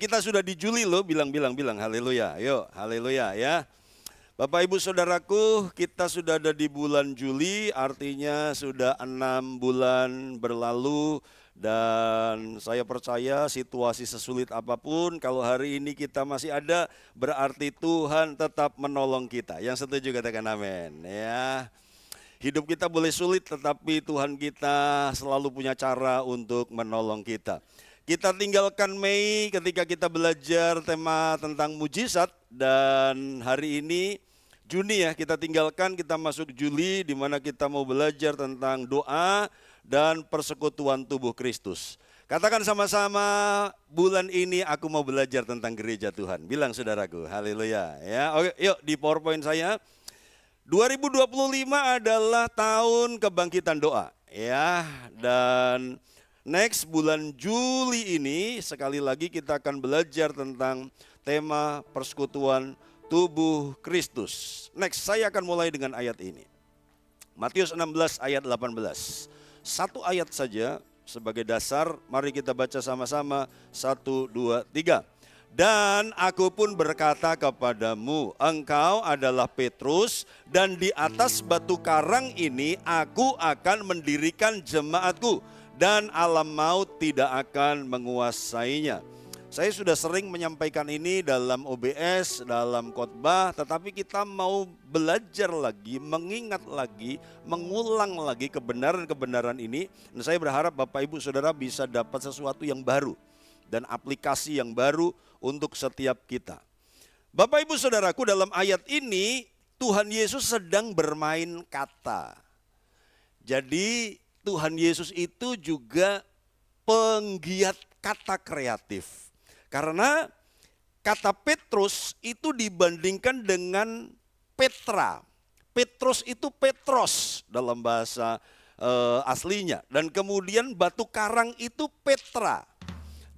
kita sudah di Juli loh, bilang haleluya. Yuk, haleluya ya. Bapak Ibu Saudaraku, kita sudah ada di bulan Juli, artinya sudah 6 bulan berlalu. Dan saya percaya situasi sesulit apapun, kalau hari ini kita masih ada, berarti Tuhan tetap menolong kita. Yang setuju katakan amin ya. Hidup kita boleh sulit, tetapi Tuhan kita selalu punya cara untuk menolong kita. Kita tinggalkan Mei ketika kita belajar tema tentang mujizat, dan hari ini Juni ya kita tinggalkan, kita masuk Juli di mana kita mau belajar tentang doa dan persekutuan tubuh Kristus. Katakan sama-sama, bulan ini aku mau belajar tentang gereja Tuhan. Bilang saudaraku, haleluya ya. Oke, yuk di PowerPoint saya. 2025 adalah tahun kebangkitan doa ya, dan next bulan Juli ini sekali lagi kita akan belajar tentang tema persekutuan tubuh Kristus. Next, saya akan mulai dengan ayat ini. Matius 16 ayat 18. Satu ayat saja sebagai dasar, mari kita baca sama-sama. 1, 2, 3. Dan aku pun berkata kepadamu, engkau adalah Petrus, dan di atas batu karang ini aku akan mendirikan jemaatku, dan alam maut tidak akan menguasainya. Saya sudah sering menyampaikan ini dalam OBS, dalam khotbah, tetapi kita mau belajar lagi, mengingat lagi, mengulang lagi kebenaran-kebenaran ini. Dan saya berharap Bapak Ibu Saudara bisa dapat sesuatu yang baru dan aplikasi yang baru untuk setiap kita. Bapak Ibu Saudaraku, dalam ayat ini Tuhan Yesus sedang bermain kata. Jadi Tuhan Yesus itu juga penggiat kata kreatif. Karena kata Petrus itu dibandingkan dengan Petra. Petrus itu Petros dalam bahasa aslinya. Dan kemudian batu karang itu Petra.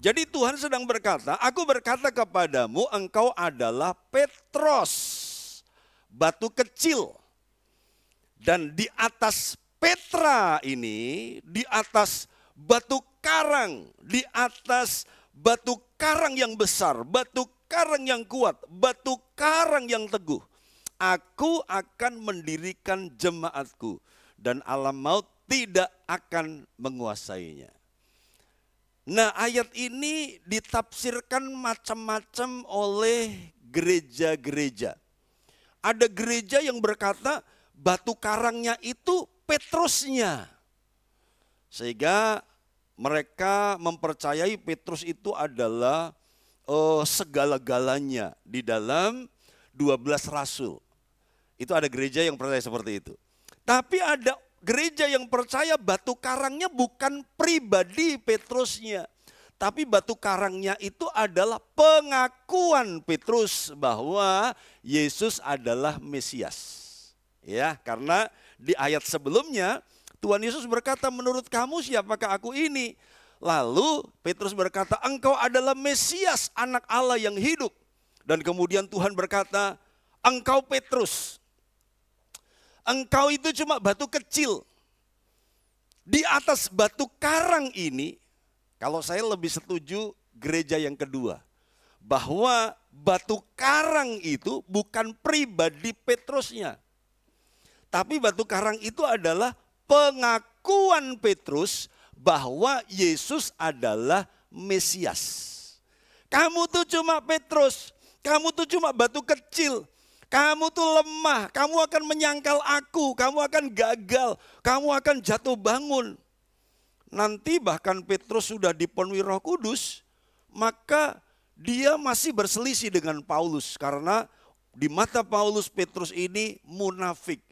Jadi Tuhan sedang berkata, aku berkata kepadamu engkau adalah Petros, batu kecil. Dan di atas Petra ini, di atas batu karang, di atas batu karang yang besar, batu karang yang kuat, batu karang yang teguh, aku akan mendirikan jemaatku dan alam maut tidak akan menguasainya. Nah, ayat ini ditafsirkan macam-macam oleh gereja-gereja. Ada gereja yang berkata batu karangnya itu Petrusnya. Sehingga mereka mempercayai Petrus itu adalah segala-galanya di dalam 12 rasul. Itu ada gereja yang percaya seperti itu. Tapi ada gereja yang percaya batu karangnya bukan pribadi Petrusnya. Tapi batu karangnya itu adalah pengakuan Petrus bahwa Yesus adalah Mesias. Ya, karena di ayat sebelumnya Tuhan Yesus berkata, menurut kamu siapakah aku ini? Lalu Petrus berkata, engkau adalah Mesias, anak Allah yang hidup. Dan kemudian Tuhan berkata, engkau Petrus. Engkau itu cuma batu kecil. Di atas batu karang ini, kalau saya lebih setuju gereja yang kedua. Bahwa batu karang itu bukan pribadi Petrusnya. Tapi batu karang itu adalah pengakuan Petrus bahwa Yesus adalah Mesias. Kamu tuh cuma Petrus, kamu tuh cuma batu kecil, kamu tuh lemah, kamu akan menyangkal aku, kamu akan gagal, kamu akan jatuh bangun. Nanti bahkan Petrus sudah dipenuhi Roh Kudus, maka dia masih berselisih dengan Paulus karena di mata Paulus Petrus ini munafik.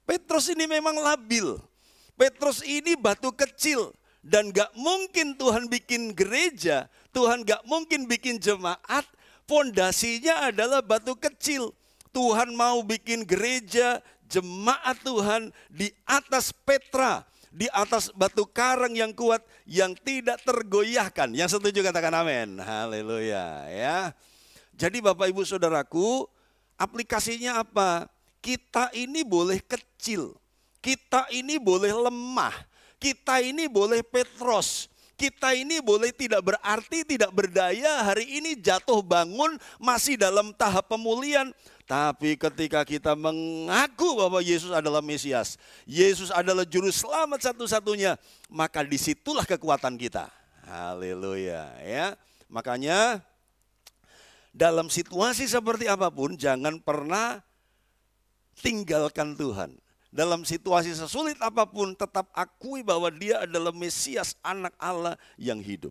Petrus ini memang labil. Petrus ini batu kecil dan gak mungkin Tuhan bikin gereja, Tuhan gak mungkin bikin jemaat, fondasinya adalah batu kecil. Tuhan mau bikin gereja, jemaat Tuhan di atas Petra, di atas batu karang yang kuat, yang tidak tergoyahkan. Yang setuju katakan amin, haleluya ya. Jadi Bapak Ibu Saudaraku, aplikasinya apa? Kita ini boleh kecil, kita ini boleh lemah, kita ini boleh Petros, Kita ini boleh tidak berarti, tidak berdaya, hari ini jatuh bangun, masih dalam tahap pemulihan. Tapi ketika kita mengaku bahwa Yesus adalah Mesias, Yesus adalah juru selamat satu-satunya, maka disitulah kekuatan kita. Haleluya ya. Makanya dalam situasi seperti apapun jangan pernah tinggalkan Tuhan. Dalam situasi sesulit apapun tetap akui bahwa Dia adalah Mesias, anak Allah yang hidup.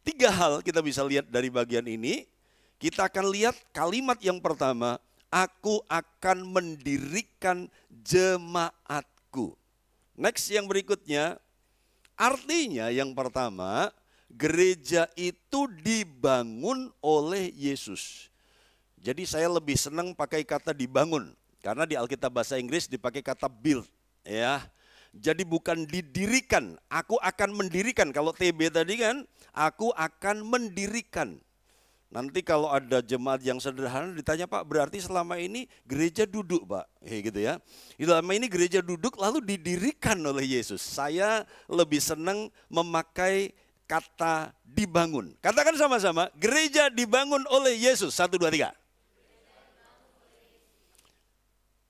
3 hal kita bisa lihat dari bagian ini. Kita akan lihat kalimat yang pertama, aku akan mendirikan jemaatku. Next yang berikutnya, artinya yang pertama, gereja itu dibangun oleh Yesus. Jadi saya lebih senang pakai kata dibangun. Karena di Alkitab bahasa Inggris dipakai kata build, ya. Jadi bukan didirikan, aku akan mendirikan. Kalau TB tadi kan, aku akan mendirikan. Nanti kalau ada jemaat yang sederhana ditanya, Pak, berarti selama ini gereja duduk, Pak, gitu ya. Selama ini gereja duduk lalu didirikan oleh Yesus. Saya lebih senang memakai kata dibangun. Katakan sama-sama, gereja dibangun oleh Yesus. 1, 2, 3.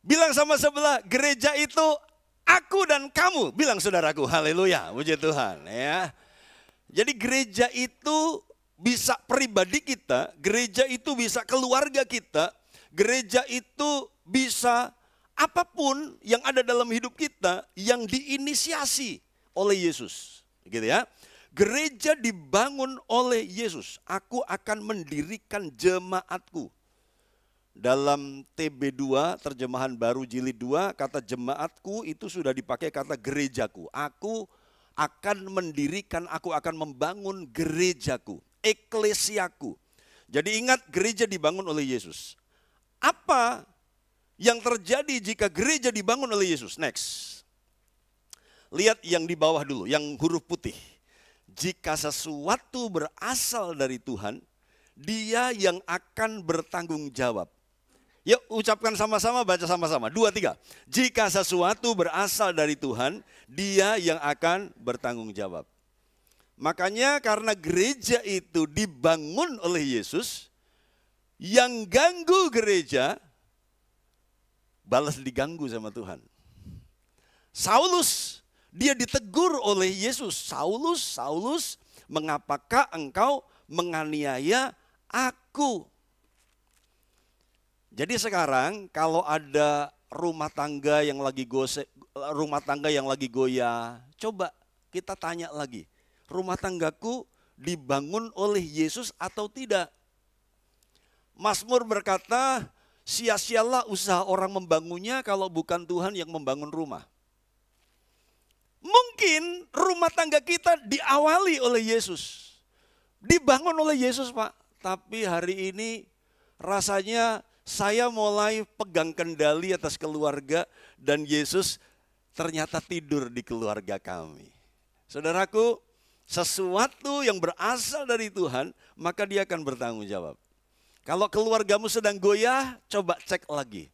Bilang sama sebelah, gereja itu aku dan kamu. Bilang saudaraku, haleluya, puji Tuhan ya. Jadi gereja itu bisa pribadi kita, gereja itu bisa keluarga kita, gereja itu bisa apapun yang ada dalam hidup kita yang diinisiasi oleh Yesus. Gitu ya. Gereja dibangun oleh Yesus. Aku akan mendirikan jemaatku. Dalam TB2, terjemahan baru jilid 2, kata jemaatku itu sudah dipakai kata gerejaku. Aku akan mendirikan, aku akan membangun gerejaku, eklesiaku. Jadi ingat, gereja dibangun oleh Yesus. Apa yang terjadi jika gereja dibangun oleh Yesus? Next. Lihat yang di bawah dulu, yang huruf putih. Jika sesuatu berasal dari Tuhan, Dia yang akan bertanggung jawab. Yuk ucapkan sama-sama, baca sama-sama. 2, 3. Jika sesuatu berasal dari Tuhan, Dia yang akan bertanggung jawab. Makanya karena gereja itu dibangun oleh Yesus, yang ganggu gereja, balas diganggu sama Tuhan. Saulus, dia ditegur oleh Yesus. Saulus, Saulus, mengapakah engkau menganiaya aku? Jadi sekarang kalau ada rumah tangga yang lagi goyah, coba kita tanya lagi, rumah tanggaku dibangun oleh Yesus atau tidak? Mazmur berkata, sia-sialah usaha orang membangunnya kalau bukan Tuhan yang membangun rumah. Mungkin rumah tangga kita diawali oleh Yesus, dibangun oleh Yesus, Pak. Tapi hari ini rasanya saya mulai pegang kendali atas keluarga dan Yesus ternyata tidur di keluarga kami. Saudaraku, sesuatu yang berasal dari Tuhan, maka Dia akan bertanggung jawab. Kalau keluargamu sedang goyah, coba cek lagi.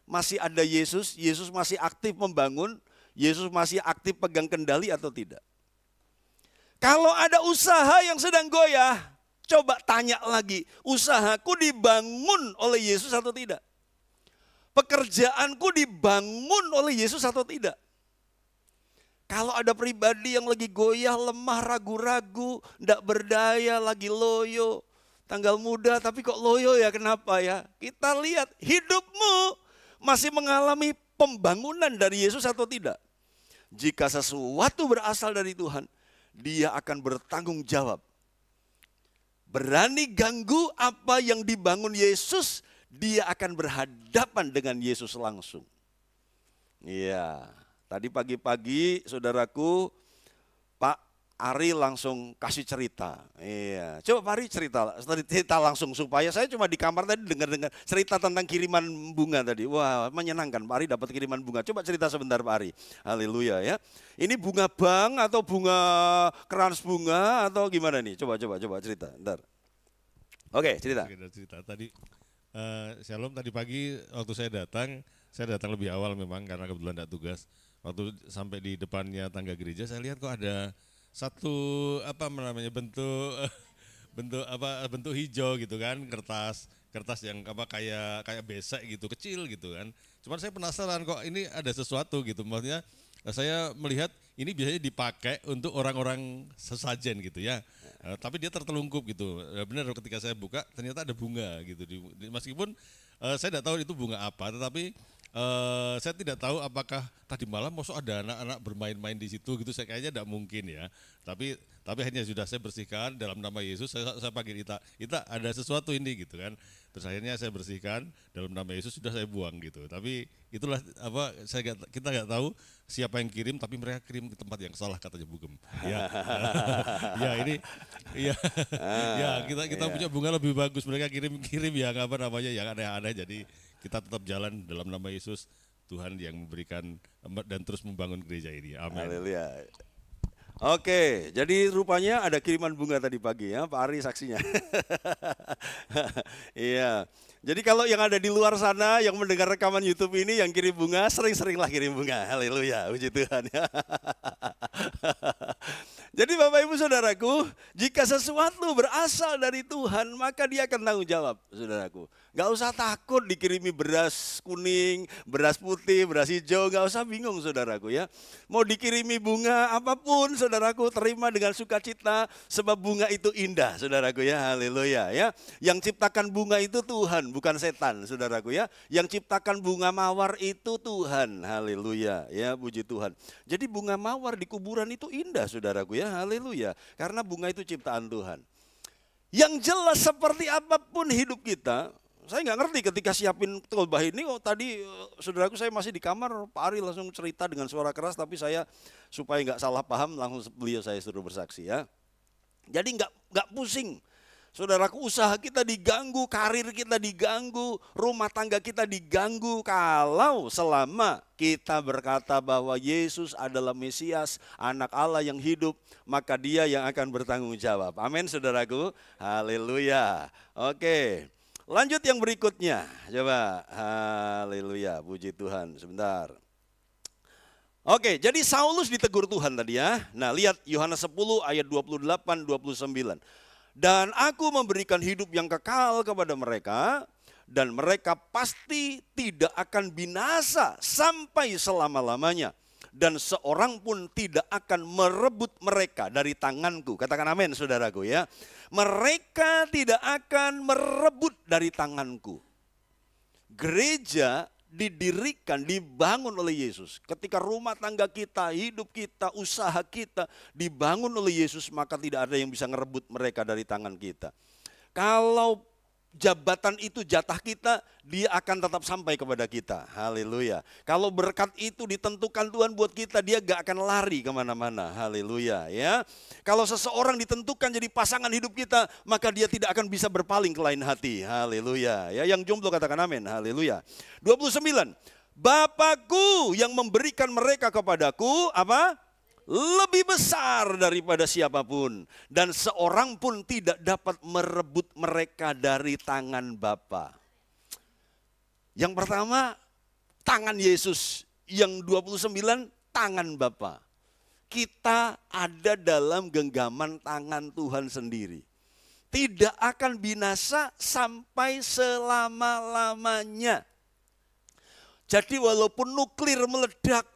Masih ada Yesus, Yesus masih aktif membangun, Yesus masih aktif pegang kendali atau tidak. Kalau ada usaha yang sedang goyah, coba tanya lagi, usahaku dibangun oleh Yesus atau tidak? Pekerjaanku dibangun oleh Yesus atau tidak? Kalau ada pribadi yang lagi goyah, lemah, ragu-ragu, tidak berdaya, lagi loyo, tanggal muda tapi kok loyo ya, kenapa ya? Kita lihat hidupmu masih mengalami pembangunan dari Yesus atau tidak? Jika sesuatu berasal dari Tuhan, Dia akan bertanggung jawab. Berani ganggu apa yang dibangun Yesus, dia akan berhadapan dengan Yesus langsung. Iya, tadi pagi-pagi saudaraku, Pak Ari langsung kasih cerita. Iya, coba Pak Ari cerita langsung supaya saya cuma di kamar tadi dengar cerita tentang kiriman bunga tadi. Wah, menyenangkan, Pak Ari dapat kiriman bunga. Coba cerita sebentar Pak Ari. Haleluya ya. Ini bunga bank atau bunga kerans bunga atau gimana nih? Coba cerita. Bentar. Oke, cerita. Tadi Shalom, tadi pagi waktu saya datang lebih awal memang karena kebetulan ada tugas. Waktu sampai di depannya tangga gereja saya lihat kok ada satu apa namanya bentuk bentuk hijau gitu kan, kertas yang apa kayak besek gitu, kecil gitu kan. Cuman saya penasaran kok ini ada sesuatu gitu, maksudnya saya melihat ini biasanya dipakai untuk orang-orang sesajen gitu ya. Tapi dia tertelungkup gitu. Benar ketika saya buka ternyata ada bunga gitu. Meskipun saya tidak tahu itu bunga apa, tetapi saya tidak tahu apakah tadi malam masuk ada anak-anak bermain-main di situ gitu. Saya kayaknya tidak mungkin ya. Tapi hanya sudah saya bersihkan dalam nama Yesus. Saya panggil Ita ada sesuatu ini gitu kan. Terus akhirnya saya bersihkan dalam nama Yesus, sudah saya buang gitu. Tapi itulah apa kita nggak tahu siapa yang kirim, tapi mereka kirim ke tempat yang salah katanya Bugem. Ya, ya ini, ya, ya kita punya bunga lebih bagus. Mereka kirim yang apa namanya yang aneh-aneh. Jadi kita tetap jalan dalam nama Yesus, Tuhan yang memberikan dan terus membangun gereja ini. Amin. Haleluya. Oke, jadi rupanya ada kiriman bunga tadi pagi ya, Pak Ari saksinya. Iya. Jadi kalau yang ada di luar sana yang mendengar rekaman YouTube ini yang kirim bunga, sering-seringlah kirim bunga. Haleluya, puji Tuhan ya. Jadi Bapak Ibu Saudaraku, jika sesuatu berasal dari Tuhan, maka dia akan tanggung jawab, Saudaraku. Gak usah takut dikirimi beras kuning, beras putih, beras hijau, gak usah bingung Saudaraku ya. Mau dikirimi bunga apapun Saudaraku, terima dengan sukacita, sebab bunga itu indah Saudaraku ya, haleluya ya. Yang ciptakan bunga itu Tuhan, bukan setan Saudaraku ya. Yang ciptakan bunga mawar itu Tuhan, haleluya ya, puji Tuhan. Jadi bunga mawar di kuburan itu indah Saudaraku ya. Haleluya, karena bunga itu ciptaan Tuhan. Yang jelas seperti apapun hidup kita, saya nggak ngerti ketika siapin khotbah ini. Oh tadi saudaraku saya masih di kamar, Pak Ari langsung cerita dengan suara keras, tapi saya supaya nggak salah paham langsung beliau saya suruh bersaksi ya. Jadi nggak pusing. Saudaraku, usaha kita diganggu, karir kita diganggu, rumah tangga kita diganggu kalau selama kita berkata bahwa Yesus adalah Mesias, anak Allah yang hidup, maka dia yang akan bertanggung jawab. Amin saudaraku, haleluya. Oke, lanjut yang berikutnya, coba, haleluya, puji Tuhan, sebentar. Oke, jadi Saulus ditegur Tuhan tadi ya. Nah lihat Yohanes 10 ayat 28-29. Dan aku memberikan hidup yang kekal kepada mereka, dan mereka pasti tidak akan binasa sampai selama-lamanya. Dan seorang pun tidak akan merebut mereka dari tanganku. Katakan amin saudaraku ya. Mereka tidak akan merebut dari tanganku. Gereja didirikan, dibangun oleh Yesus. Ketika rumah tangga kita, hidup kita, usaha kita dibangun oleh Yesus, maka tidak ada yang bisa ngerebut mereka dari tangan kita. Kalau jabatan itu jatah kita, dia akan tetap sampai kepada kita. Haleluya. Kalau berkat itu ditentukan Tuhan buat kita, dia gak akan lari kemana-mana. Haleluya ya. Kalau seseorang ditentukan jadi pasangan hidup kita, maka dia tidak akan bisa berpaling ke lain hati. Haleluya ya. Yang jomblo katakan amin. Haleluya. 29. Bapakku yang memberikan mereka kepadaku apa? Lebih besar daripada siapapun, dan seorang pun tidak dapat merebut mereka dari tangan Bapa. Yang pertama, tangan Yesus. Yang 29, tangan Bapa. Kita ada dalam genggaman tangan Tuhan sendiri. Tidak akan binasa sampai selama-lamanya. Jadi walaupun nuklir meledak,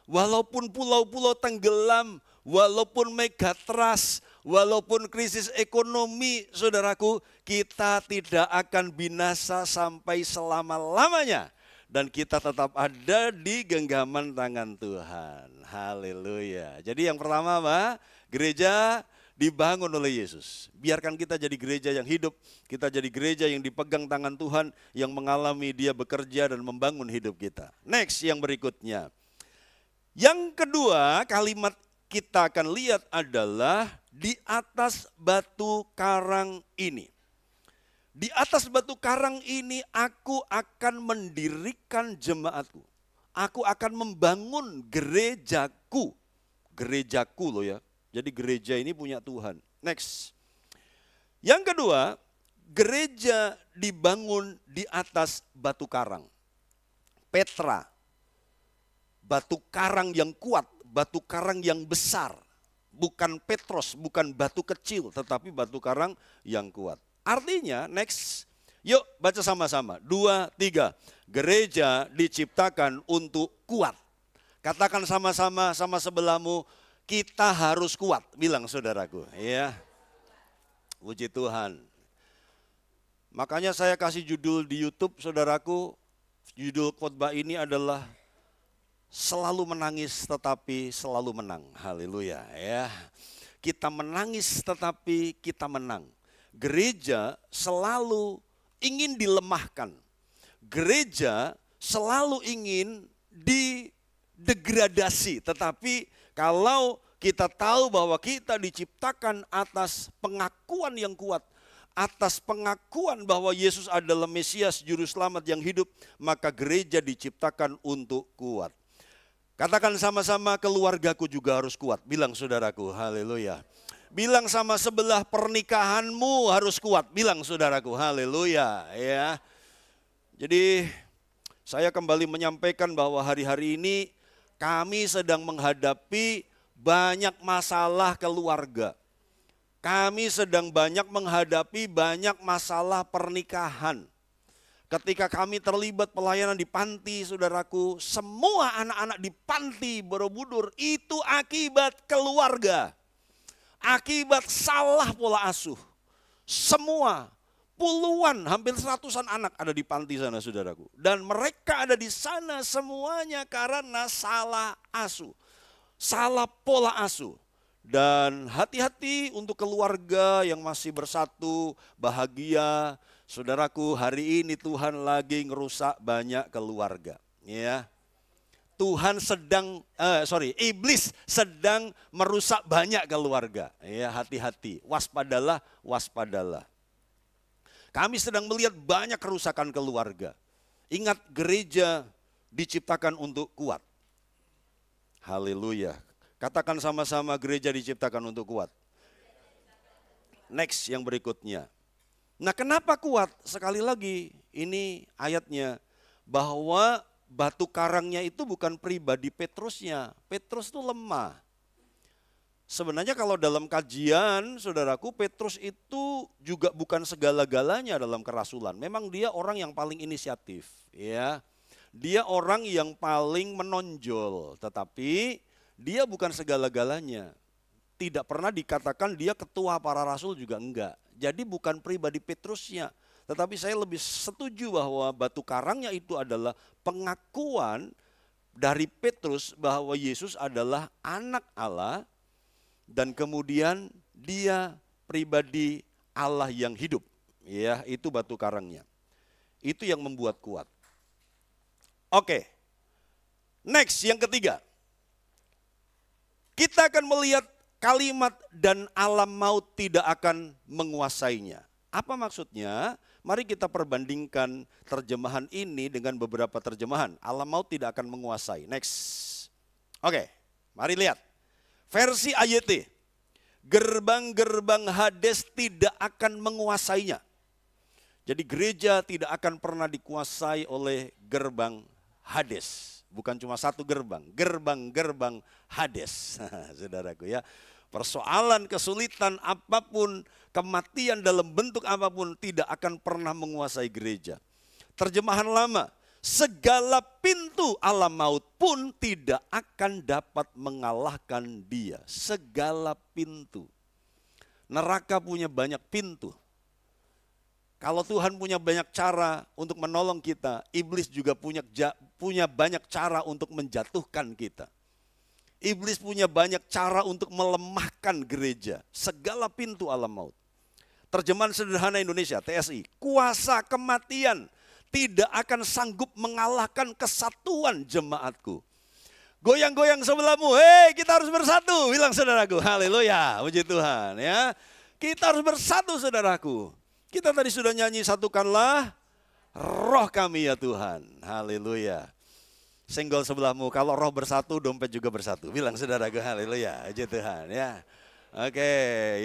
walaupun pulau-pulau tenggelam, walaupun megatrust, walaupun krisis ekonomi, saudaraku, kita tidak akan binasa sampai selama-lamanya. Dan kita tetap ada di genggaman tangan Tuhan. Haleluya. Jadi yang pertama apa? Gereja dibangun oleh Yesus. Biarkan kita jadi gereja yang hidup, kita jadi gereja yang dipegang tangan Tuhan, yang mengalami dia bekerja dan membangun hidup kita. Next yang berikutnya. Yang kedua, kalimat kita akan lihat adalah di atas batu karang ini. Di atas batu karang ini aku akan mendirikan jemaatku. Aku akan membangun gerejaku. Gerejaku loh ya. Jadi gereja ini punya Tuhan. Next. Yang kedua, gereja dibangun di atas batu karang. Petra. Batu karang yang kuat, batu karang yang besar. bukan Petros, bukan batu kecil, tetapi batu karang yang kuat. Artinya, next, yuk baca sama-sama. 2, 3. Gereja diciptakan untuk kuat. Katakan sama-sama sama sebelahmu, kita harus kuat. Bilang saudaraku, ya. Puji Tuhan. Makanya saya kasih judul di YouTube, saudaraku. Judul khotbah ini adalah selalu menangis tetapi selalu menang. Haleluya, ya. Kita menangis tetapi kita menang. Gereja selalu ingin dilemahkan. Gereja selalu ingin didegradasi. Tetapi kalau kita tahu bahwa kita diciptakan atas pengakuan yang kuat, atas pengakuan bahwa Yesus adalah Mesias Juru Selamat yang hidup, maka gereja diciptakan untuk kuat. Katakan sama-sama, keluargaku juga harus kuat. Bilang saudaraku, haleluya. Bilang sama sebelah, pernikahanmu harus kuat. Bilang saudaraku, haleluya, ya. Jadi saya kembali menyampaikan bahwa hari-hari ini kami sedang menghadapi banyak masalah keluarga. Kami sedang banyak menghadapi banyak masalah pernikahan. Ketika kami terlibat pelayanan di panti, saudaraku, semua anak-anak di panti Borobudur itu akibat keluarga. Akibat salah pola asuh. Semua puluhan, hampir seratusan anak ada di panti sana, saudaraku. Dan mereka ada di sana semuanya karena salah asuh. Salah pola asuh. Dan hati-hati untuk keluarga yang masih bersatu, bahagia. Saudaraku, hari ini Tuhan lagi ngerusak banyak keluarga. Ya. Iblis sedang merusak banyak keluarga. Ya, hati-hati, waspadalah, waspadalah. Kami sedang melihat banyak kerusakan keluarga. Ingat, gereja diciptakan untuk kuat. Haleluya. Katakan sama-sama, gereja diciptakan untuk kuat. Next, yang berikutnya. Nah, kenapa kuat? Sekali lagi, ini ayatnya bahwa batu karangnya itu bukan pribadi Petrusnya. Petrus itu lemah. Sebenarnya kalau dalam kajian, saudaraku, Petrus itu juga bukan segala-galanya dalam kerasulan. Memang dia orang yang paling inisiatif, ya. Dia orang yang paling menonjol, tetapi dia bukan segala-galanya. Tidak pernah dikatakan dia ketua para rasul juga enggak. Jadi bukan pribadi Petrusnya. Tetapi saya lebih setuju bahwa batu karangnya itu adalah pengakuan dari Petrus bahwa Yesus adalah anak Allah dan kemudian dia pribadi Allah yang hidup. Ya, itu batu karangnya. Itu yang membuat kuat. Oke. Next, yang ketiga. Kita akan melihat kalimat dan alam maut tidak akan menguasainya. Apa maksudnya? Mari kita perbandingkan terjemahan ini dengan beberapa terjemahan. Alam maut tidak akan menguasai. Next. Oke, mari lihat. Versi AYT. Gerbang-gerbang Hades tidak akan menguasainya. Jadi gereja tidak akan pernah dikuasai oleh gerbang Hades. Bukan cuma satu gerbang, gerbang-gerbang Hades. Saudaraku, ya. Persoalan, kesulitan apapun, kematian dalam bentuk apapun tidak akan pernah menguasai gereja. Terjemahan lama, segala pintu alam maut pun tidak akan dapat mengalahkan dia. Segala pintu. Neraka punya banyak pintu. Kalau Tuhan punya banyak cara untuk menolong kita, iblis juga punya banyak cara untuk menjatuhkan kita. Iblis punya banyak cara untuk melemahkan gereja. Segala pintu alam maut. Terjemahan sederhana Indonesia, TSI. Kuasa kematian tidak akan sanggup mengalahkan kesatuan jemaatku. Goyang-goyang sebelahmu, hei kita harus bersatu. Bilang saudaraku, haleluya, puji Tuhan, ya. Kita harus bersatu saudaraku. Kita tadi sudah nyanyi, satukanlah roh kami ya Tuhan. Haleluya. Senggol sebelahmu, kalau roh bersatu, dompet juga bersatu. Bilang saudaraku, haleluya, puji Tuhan, ya. Oke,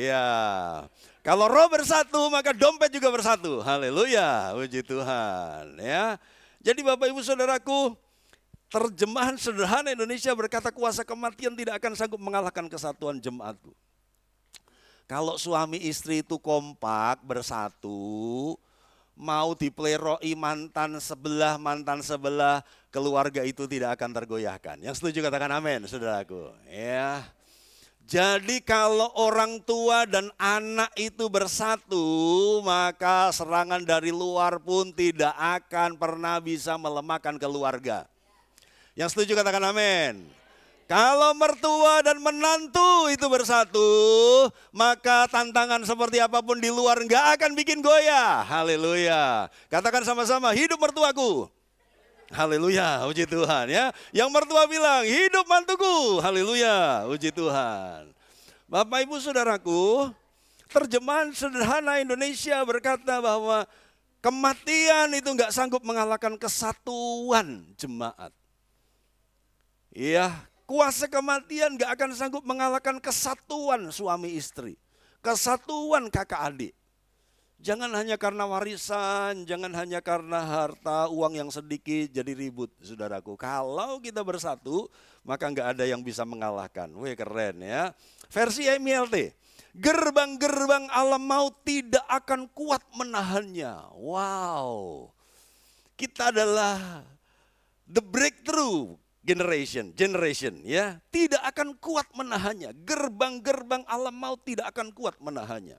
ya. Kalau roh bersatu, maka dompet juga bersatu. Haleluya, puji Tuhan, ya. Jadi Bapak Ibu Saudaraku, Terjemahan sederhana Indonesia berkata kuasa kematian tidak akan sanggup mengalahkan kesatuan jemaatku. Kalau suami istri itu kompak bersatu, mau dipleroi mantan sebelah, keluarga itu tidak akan tergoyahkan. Yang setuju katakan amin, saudaraku. Ya. Jadi kalau orang tua dan anak itu bersatu, maka serangan dari luar pun tidak akan pernah bisa melemahkan keluarga. Yang setuju katakan amin. Kalau mertua dan menantu itu bersatu, maka tantangan seperti apapun di luar enggak akan bikin goyah. Haleluya. Katakan sama-sama, hidup mertuaku. Haleluya, puji Tuhan ya. Yang mertua bilang, hidup mantuku. Haleluya, puji Tuhan. Bapak Ibu Saudaraku, terjemahan sederhana Indonesia berkata bahwa kematian itu enggak sanggup mengalahkan kesatuan jemaat. Iya, kuasa kematian gak akan sanggup mengalahkan kesatuan suami istri. Kesatuan kakak adik. Jangan hanya karena warisan, jangan hanya karena harta, uang yang sedikit jadi ribut, saudaraku. Kalau kita bersatu, maka gak ada yang bisa mengalahkan. Wih, keren ya. Versi MILT, gerbang-gerbang alam maut tidak akan kuat menahannya. Wow, kita adalah the breakthrough generation ya, tidak akan kuat menahannya. Gerbang-gerbang alam maut tidak akan kuat menahannya.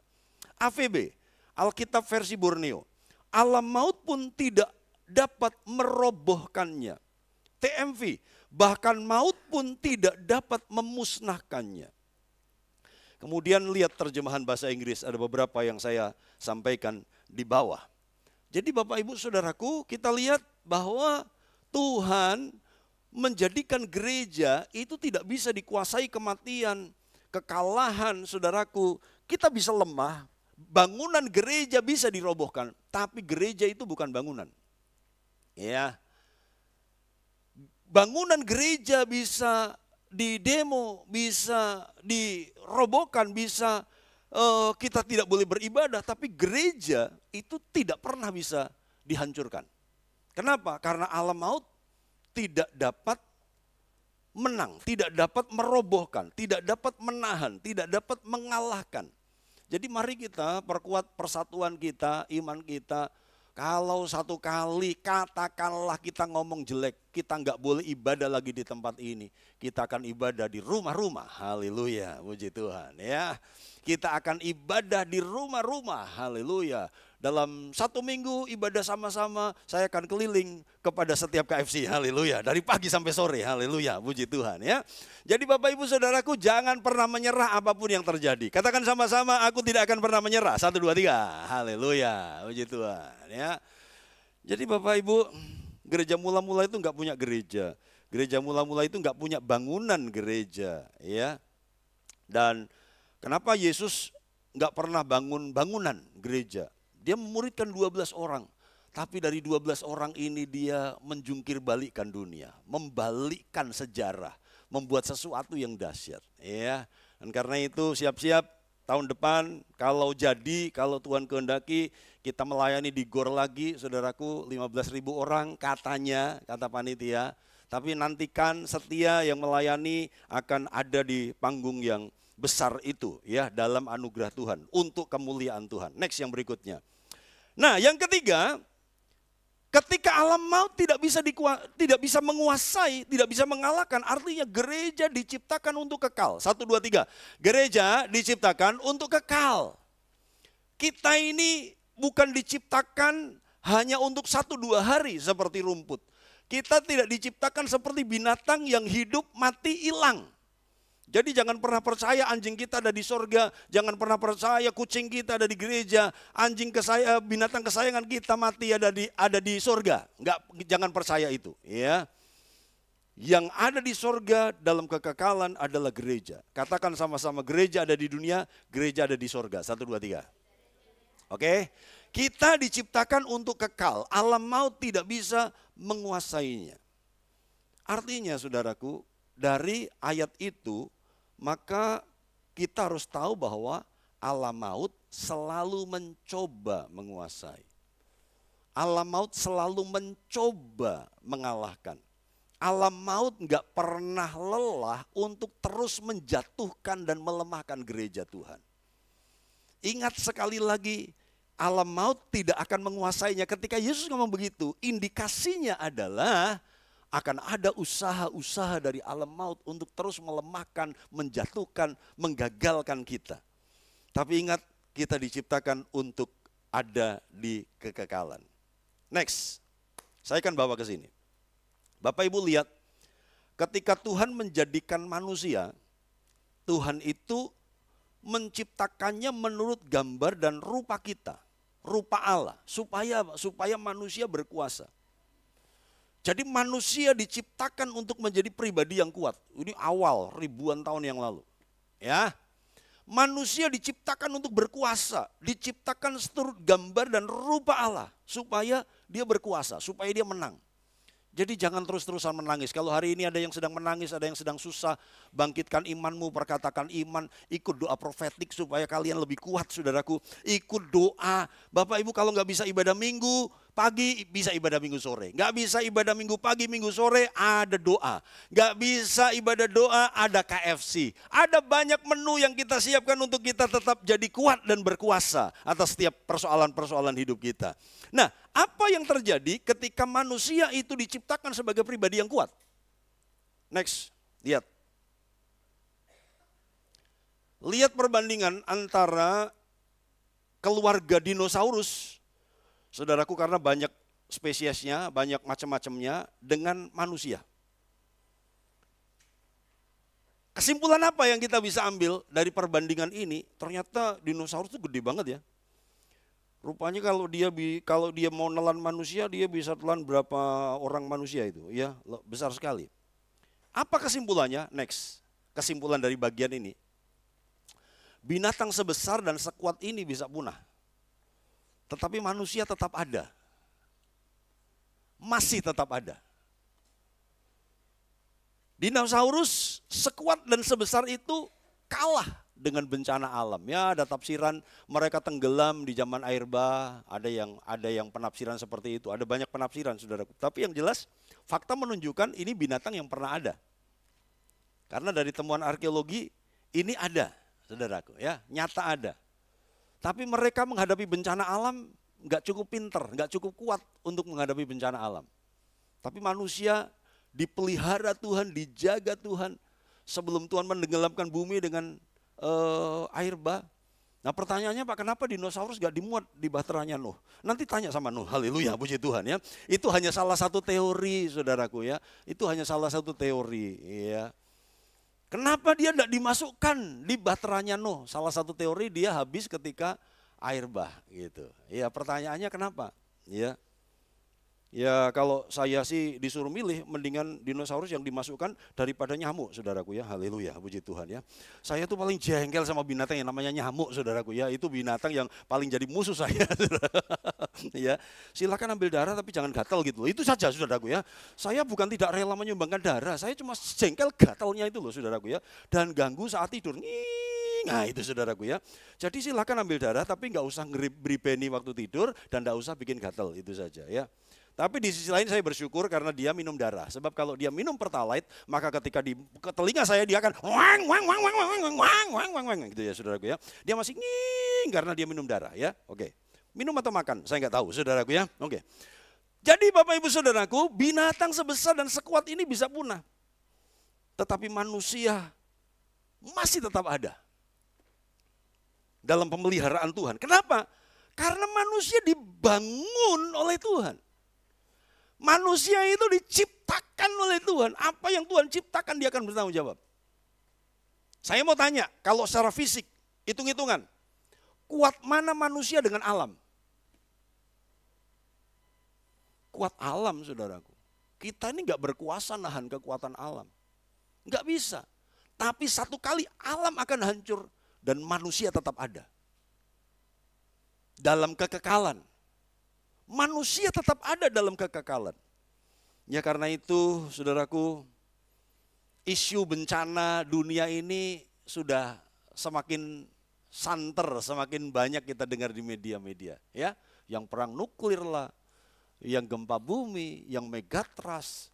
AVB, Alkitab versi Borneo, alam maut pun tidak dapat merobohkannya. TMV, bahkan maut pun tidak dapat memusnahkannya. Kemudian lihat terjemahan bahasa Inggris, ada beberapa yang saya sampaikan di bawah. Jadi Bapak Ibu Saudaraku, kita lihat bahwa Tuhan menjadikan gereja itu tidak bisa dikuasai kematian, kekalahan, saudaraku. Kita bisa lemah, bangunan gereja bisa dirobohkan, tapi gereja itu bukan bangunan. Ya. Bangunan gereja bisa didemo, bisa dirobohkan, bisa kita tidak boleh beribadah, tapi gereja itu tidak pernah bisa dihancurkan. Kenapa? Karena alam maut tidak dapat menang, tidak dapat merobohkan, tidak dapat menahan, tidak dapat mengalahkan. Jadi mari kita perkuat persatuan kita, iman kita. Kalau satu kali katakanlah kita ngomong jelek, kita nggak boleh ibadah lagi di tempat ini. Kita akan ibadah di rumah-rumah, haleluya, puji Tuhan ya. Kita akan ibadah di rumah-rumah, haleluya. Dalam 1 minggu ibadah sama-sama, saya akan keliling kepada setiap KFC, haleluya. Dari pagi sampai sore, haleluya, puji Tuhan ya. Jadi Bapak Ibu Saudaraku, jangan pernah menyerah apapun yang terjadi. Katakan sama-sama, aku tidak akan pernah menyerah. 1, 2, 3, haleluya, puji Tuhan ya. Jadi Bapak Ibu, gereja mula-mula itu enggak punya gereja. Gereja mula-mula itu enggak punya bangunan gereja ya. Dan kenapa Yesus enggak pernah bangun bangunan gereja? Dia memuridkan 12 orang. Tapi dari 12 orang ini dia menjungkir balikkan dunia. Membalikkan sejarah. Membuat sesuatu yang dahsyat. Ya. Dan karena itu siap-siap tahun depan kalau jadi, kalau Tuhan kehendaki kita melayani di GOR lagi, saudaraku, 15.000 orang katanya, kata panitia. Tapi nantikan setia yang melayani akan ada di panggung yang besar itu ya, dalam anugerah Tuhan untuk kemuliaan Tuhan. Next yang berikutnya. Nah, yang ketiga, ketika alam maut tidak bisa menguasai, tidak bisa mengalahkan, artinya gereja diciptakan untuk kekal. 1, 2, 3. Gereja diciptakan untuk kekal. Kita ini bukan diciptakan hanya untuk 1-2 hari seperti rumput. Kita tidak diciptakan seperti binatang yang hidup mati hilang. Jadi jangan pernah percaya anjing kita ada di sorga, jangan pernah percaya kucing kita ada di gereja, binatang kesayangan kita mati ada di sorga. Jangan percaya itu, ya. Yang ada di sorga dalam kekekalan adalah gereja. Katakan sama-sama, gereja ada di dunia, gereja ada di sorga. 1, 2, 3. Oke? Kita diciptakan untuk kekal, alam maut tidak bisa menguasainya. Artinya saudaraku, dari ayat itu maka kita harus tahu bahwa alam maut selalu mencoba menguasai. Alam maut selalu mencoba mengalahkan. alam maut nggak pernah lelah untuk terus menjatuhkan dan melemahkan gereja Tuhan. Ingat sekali lagi, alam maut tidak akan menguasainya. Ketika Yesus ngomong begitu, indikasinya adalah akan ada usaha-usaha dari alam maut untuk terus melemahkan, menjatuhkan, menggagalkan kita. Tapi ingat, kita diciptakan untuk ada di kekekalan. Next, saya akan bawa ke sini. Bapak Ibu lihat, ketika Tuhan menjadikan manusia, Tuhan itu menciptakannya menurut gambar dan rupa kita, rupa Allah, supaya manusia berkuasa. Jadi manusia diciptakan untuk menjadi pribadi yang kuat. Ini awal ribuan tahun yang lalu. Ya. Manusia diciptakan untuk berkuasa, diciptakan seturut gambar dan rupa Allah supaya dia berkuasa, supaya dia menang. Jadi jangan terus-terusan menangis. Kalau hari ini ada yang sedang menangis, ada yang sedang susah, bangkitkan imanmu, perkatakan iman, ikut doa profetik supaya kalian lebih kuat, saudaraku. Ikut doa. Bapak Ibu kalau nggak bisa ibadah minggu pagi, bisa ibadah minggu sore. Nggak bisa ibadah minggu pagi, minggu sore, ada doa. Nggak bisa ibadah doa, ada KFC. Ada banyak menu yang kita siapkan untuk kita tetap jadi kuat dan berkuasa atas setiap persoalan-persoalan hidup kita. Nah, apa yang terjadi ketika manusia itu diciptakan sebagai pribadi yang kuat? Next, lihat. Lihat perbandingan antara keluarga dinosaurus, saudaraku, karena banyak spesiesnya, banyak macam-macamnya, dengan manusia. Kesimpulan apa yang kita bisa ambil dari perbandingan ini? Ternyata dinosaurus itu gede banget ya. Rupanya kalau dia mau nelan manusia, dia bisa telan berapa orang manusia itu, ya, besar sekali. Apa kesimpulannya? Next, kesimpulan dari bagian ini. Binatang sebesar dan sekuat ini bisa punah. Tetapi manusia tetap ada. Masih tetap ada. Dinosaurus sekuat dan sebesar itu kalah dengan bencana alam. Ya, ada tafsiran mereka tenggelam di zaman air bah, ada yang penafsiran seperti itu, ada banyak penafsiran, saudaraku. Tapi yang jelas fakta menunjukkan ini binatang yang pernah ada. Karena dari temuan arkeologi ini ada, saudaraku, ya, nyata ada. Tapi mereka menghadapi bencana alam nggak cukup pinter, nggak cukup kuat untuk menghadapi bencana alam. Tapi manusia dipelihara Tuhan, dijaga Tuhan sebelum Tuhan menenggelamkan bumi dengan air bah. Nah pertanyaannya, Pak, kenapa dinosaurus gak dimuat di bahteranya Nuh? Nanti tanya sama Nuh, haleluya, puji Tuhan ya. Itu hanya salah satu teori, saudaraku ya. Itu hanya salah satu teori ya. Kenapa dia tidak dimasukkan di bahteranya Nuh? Salah satu teori dia habis ketika air bah gitu. Ya pertanyaannya kenapa? Ya kalau saya sih disuruh milih, mendingan dinosaurus yang dimasukkan daripada nyamuk, saudaraku ya. Haleluya, puji Tuhan ya. Saya tuh paling jengkel sama binatang yang namanya nyamuk, saudaraku ya. Itu binatang yang paling jadi musuh saya. Ya, silakan ambil darah tapi jangan gatal gitu. Itu saja, saudaraku ya. Saya bukan tidak rela menyumbangkan darah, saya cuma jengkel gatalnya itu loh, saudaraku ya. Dan ganggu saat tidur. Nah itu, saudaraku ya. Jadi silakan ambil darah tapi nggak usah beri beni waktu tidur dan nggak usah bikin gatal, itu saja ya. Tapi di sisi lain saya bersyukur karena dia minum darah. Sebab kalau dia minum Pertalite, maka ketika ke telinga saya dia akan wang wang wang wang wang wang wang wang wang wang gitu ya, saudaraku ya. Dia masih nging karena dia minum darah ya. Oke. Minum atau makan? Saya nggak tahu, saudaraku ya. Oke. Jadi Bapak Ibu saudaraku, binatang sebesar dan sekuat ini bisa punah. Tetapi manusia masih tetap ada dalam pemeliharaan Tuhan. Kenapa? Karena manusia dibangun oleh Tuhan. Manusia itu diciptakan oleh Tuhan. Apa yang Tuhan ciptakan dia akan bertanggung jawab. Saya mau tanya, kalau secara fisik, hitung-hitungan, kuat mana manusia dengan alam? Kuat alam, saudaraku. Kita ini gak berkuasa nahan kekuatan alam. Gak bisa. Tapi satu kali alam akan hancur dan manusia tetap ada. Dalam kekekalan. Manusia tetap ada dalam kekekalan. Ya karena itu, saudaraku, isu bencana dunia ini sudah semakin santer, semakin banyak kita dengar di media-media. Ya, yang perang nuklir lah, yang gempa bumi, yang megatrust,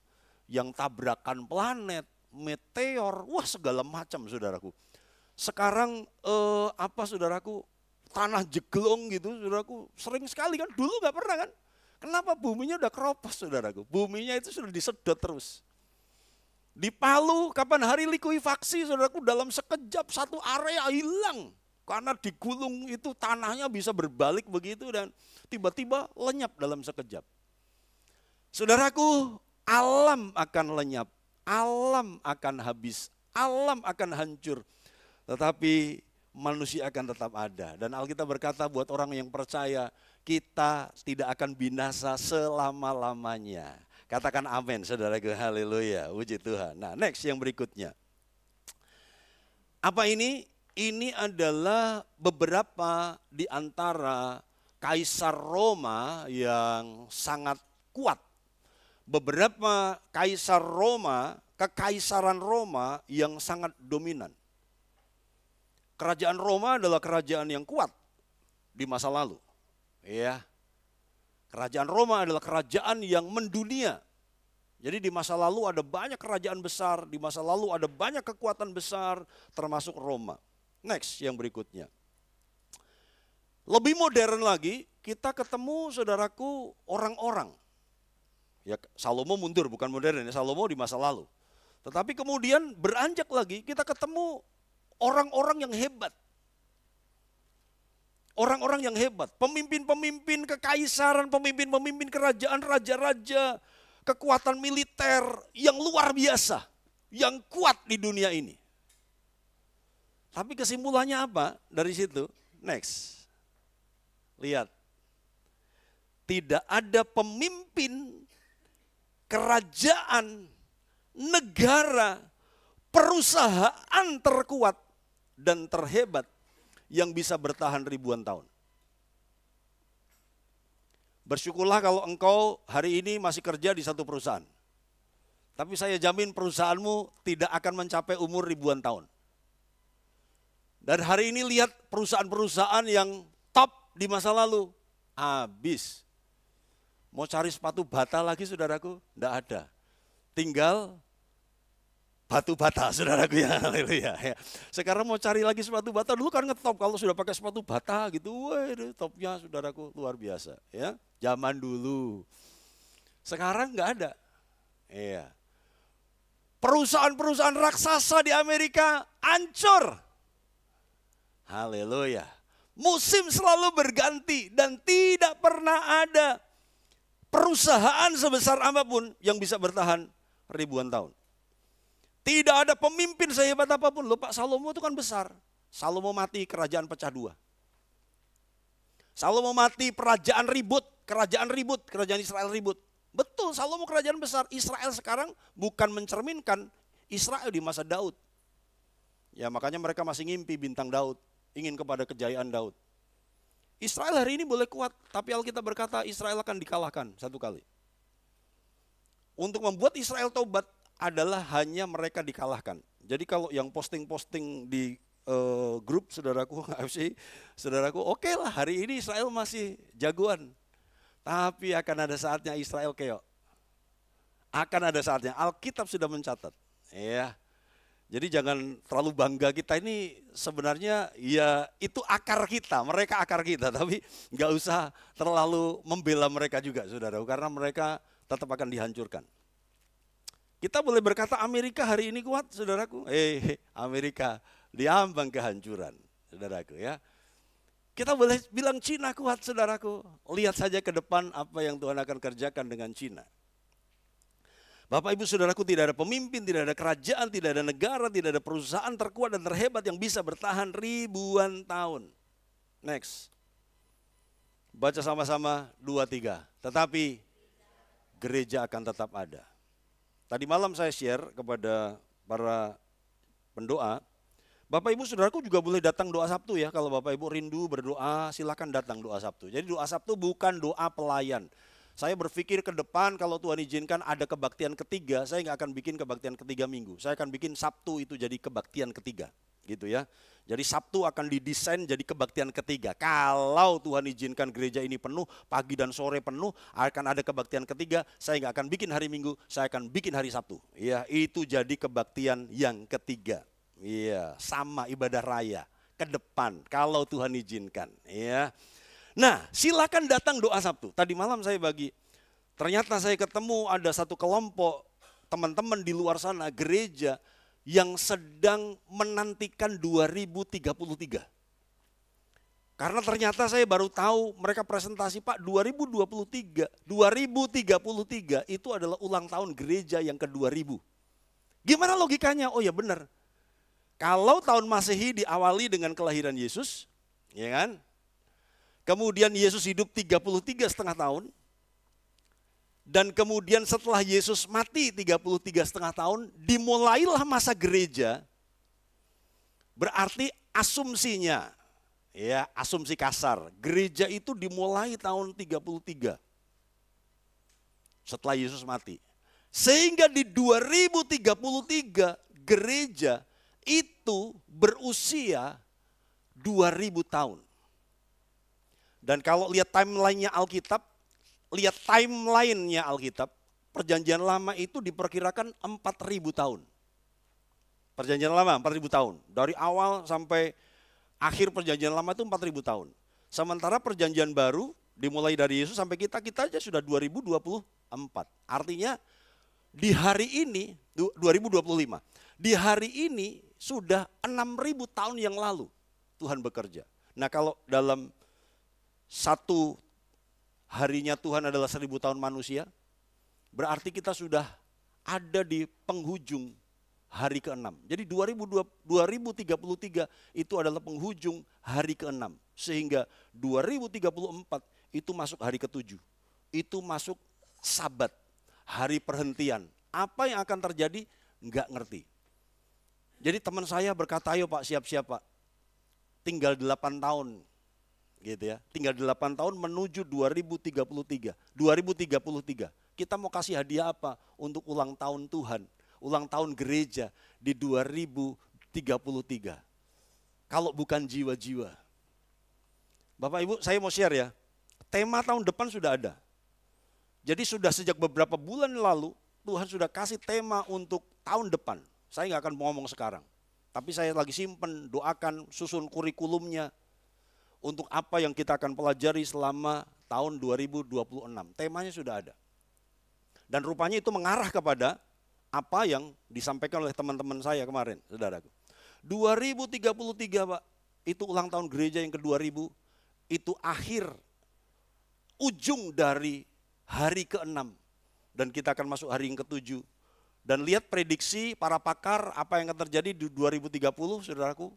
yang tabrakan planet, meteor, wah segala macam saudaraku. Sekarang saudaraku, tanah jeglong gitu saudaraku, sering sekali kan, dulu nggak pernah kan. Kenapa? Buminya udah keropos saudaraku, buminya itu sudah disedot terus. Di Palu kapan hari likuifaksi saudaraku, dalam sekejap satu area hilang. Karena digulung itu tanahnya bisa berbalik begitu dan tiba-tiba lenyap dalam sekejap. Saudaraku, alam akan lenyap, alam akan habis, alam akan hancur. Tetapi manusia akan tetap ada. Dan Alkitab berkata buat orang yang percaya, kita tidak akan binasa selama-lamanya. Katakan amin saudaraku, haleluya, puji Tuhan. Nah next yang berikutnya. Apa ini? Ini adalah beberapa di antara kaisar Roma yang sangat kuat. Beberapa kaisar Roma, kekaisaran Roma yang sangat dominan. Kerajaan Roma adalah kerajaan yang kuat di masa lalu. Ya. Kerajaan Roma adalah kerajaan yang mendunia. Jadi di masa lalu ada banyak kerajaan besar, di masa lalu ada banyak kekuatan besar termasuk Roma. Next yang berikutnya. Lebih modern lagi, kita ketemu saudaraku orang-orang. Ya Salomo mundur, bukan modern, ya Salomo di masa lalu. Tetapi kemudian beranjak lagi, kita ketemu orang-orang yang hebat. Orang-orang yang hebat, pemimpin-pemimpin kekaisaran, pemimpin-pemimpin kerajaan, raja-raja, kekuatan militer yang luar biasa, yang kuat di dunia ini. Tapi kesimpulannya apa dari situ? Next. Lihat. Tidak ada pemimpin, kerajaan, negara, perusahaan terkuat dan terhebat yang bisa bertahan ribuan tahun. Bersyukurlah kalau engkau hari ini masih kerja di satu perusahaan. Tapi saya jamin perusahaanmu tidak akan mencapai umur ribuan tahun. Dan hari ini lihat perusahaan-perusahaan yang top di masa lalu, habis. Mau cari sepatu bata lagi saudaraku? Tidak ada. Tinggal batu bata saudaraku ya, haleluya. Sekarang mau cari lagi sepatu bata, dulu kan ngetop kalau sudah pakai sepatu bata gitu, wah topnya saudaraku luar biasa. Ya, zaman dulu. Sekarang nggak ada. Iya. Perusahaan-perusahaan raksasa di Amerika hancur. Haleluya. Musim selalu berganti dan tidak pernah ada perusahaan sebesar apapun yang bisa bertahan ribuan tahun. Tidak ada pemimpin sehebat apapun. Loh Pak Salomo itu kan besar. Salomo mati, kerajaan pecah dua. Salomo mati, kerajaan ribut, kerajaan Israel ribut. Betul, Salomo kerajaan besar. Israel sekarang bukan mencerminkan Israel di masa Daud. Ya makanya mereka masih ngimpi bintang Daud. Ingin kepada kejayaan Daud. Israel hari ini boleh kuat, tapi Alkitab berkata Israel akan dikalahkan satu kali. Untuk membuat Israel tobat adalah hanya mereka dikalahkan. Jadi kalau yang posting-posting di grup saudaraku AFC, saudaraku oke lah hari ini Israel masih jagoan. Tapi akan ada saatnya Israel keok. Akan ada saatnya, Alkitab sudah mencatat. Ya. Jadi jangan terlalu bangga, kita ini sebenarnya ya itu akar kita, mereka akar kita. Tapi nggak usah terlalu membela mereka juga saudara, karena mereka tetap akan dihancurkan. Kita boleh berkata Amerika hari ini kuat saudaraku, Amerika diambang kehancuran saudaraku ya. Kita boleh bilang Cina kuat saudaraku, lihat saja ke depan apa yang Tuhan akan kerjakan dengan Cina. Bapak ibu saudaraku, tidak ada pemimpin, tidak ada kerajaan, tidak ada negara, tidak ada perusahaan terkuat dan terhebat yang bisa bertahan ribuan tahun. Next. Baca sama-sama 2-3. Tetapi gereja akan tetap ada. Tadi malam saya share kepada para pendoa. Bapak ibu saudaraku juga boleh datang doa Sabtu ya. Kalau Bapak ibu rindu berdoa silakan datang doa Sabtu. Jadi doa Sabtu bukan doa pelayan. Saya berpikir ke depan kalau Tuhan izinkan ada kebaktian ketiga, saya nggak akan bikin kebaktian ketiga minggu. Saya akan bikin Sabtu itu jadi kebaktian ketiga, gitu ya. Jadi Sabtu akan didesain jadi kebaktian ketiga. Kalau Tuhan izinkan gereja ini penuh, pagi dan sore penuh, akan ada kebaktian ketiga. Saya nggak akan bikin hari Minggu, saya akan bikin hari Sabtu. Ya, itu jadi kebaktian yang ketiga. Iya, sama ibadah raya ke depan kalau Tuhan izinkan. Ya. Nah, silakan datang doa Sabtu. Tadi malam saya bagi, ternyata saya ketemu ada satu kelompok teman-teman di luar sana gereja yang sedang menantikan 2033. Karena ternyata saya baru tahu mereka presentasi, Pak, 2023 itu adalah ulang tahun gereja yang ke-2000. Gimana logikanya? Oh ya benar. Kalau tahun Masehi diawali dengan kelahiran Yesus, ya kan? Kemudian Yesus hidup 33,5 tahun. Dan kemudian setelah Yesus mati 33,5 tahun, dimulailah masa gereja. Berarti asumsinya, ya asumsi kasar, gereja itu dimulai tahun 33 setelah Yesus mati. Sehingga di 2033 gereja itu berusia 2000 tahun. Dan kalau lihat timeline-nya Alkitab, Perjanjian Lama itu diperkirakan 4.000 tahun. Perjanjian Lama 4.000 tahun. Dari awal sampai akhir Perjanjian Lama itu 4.000 tahun. Sementara Perjanjian Baru dimulai dari Yesus sampai kita aja sudah 2024. Artinya di hari ini, 2025. Di hari ini sudah 6.000 tahun yang lalu Tuhan bekerja. Nah kalau dalam satu harinya Tuhan adalah 1.000 tahun manusia, berarti kita sudah ada di penghujung hari ke-6. Jadi 2033 itu adalah penghujung hari ke-6. Sehingga 2034 itu masuk hari ke-7. Itu masuk Sabat, hari perhentian. Apa yang akan terjadi? Enggak ngerti. Jadi teman saya berkata, ayo Pak siap-siap Pak. Tinggal 8 tahun. Gitu ya, tinggal 8 tahun menuju 2033. Kita mau kasih hadiah apa untuk ulang tahun Tuhan, ulang tahun gereja di 2033. Kalau bukan jiwa-jiwa. Bapak Ibu, saya mau share ya. Tema tahun depan sudah ada. Jadi sudah sejak beberapa bulan lalu Tuhan sudah kasih tema untuk tahun depan. Saya nggak akan ngomong sekarang. Tapi saya lagi simpen, doakan, susun kurikulumnya. Untuk apa yang kita akan pelajari selama tahun 2026. Temanya sudah ada. Dan rupanya itu mengarah kepada apa yang disampaikan oleh teman-teman saya kemarin, saudaraku. 2033 Pak, itu ulang tahun gereja yang ke-2000, itu akhir, ujung dari hari ke-6. Dan kita akan masuk hari yang ke-7. Dan lihat prediksi para pakar apa yang akan terjadi di 2030, saudaraku.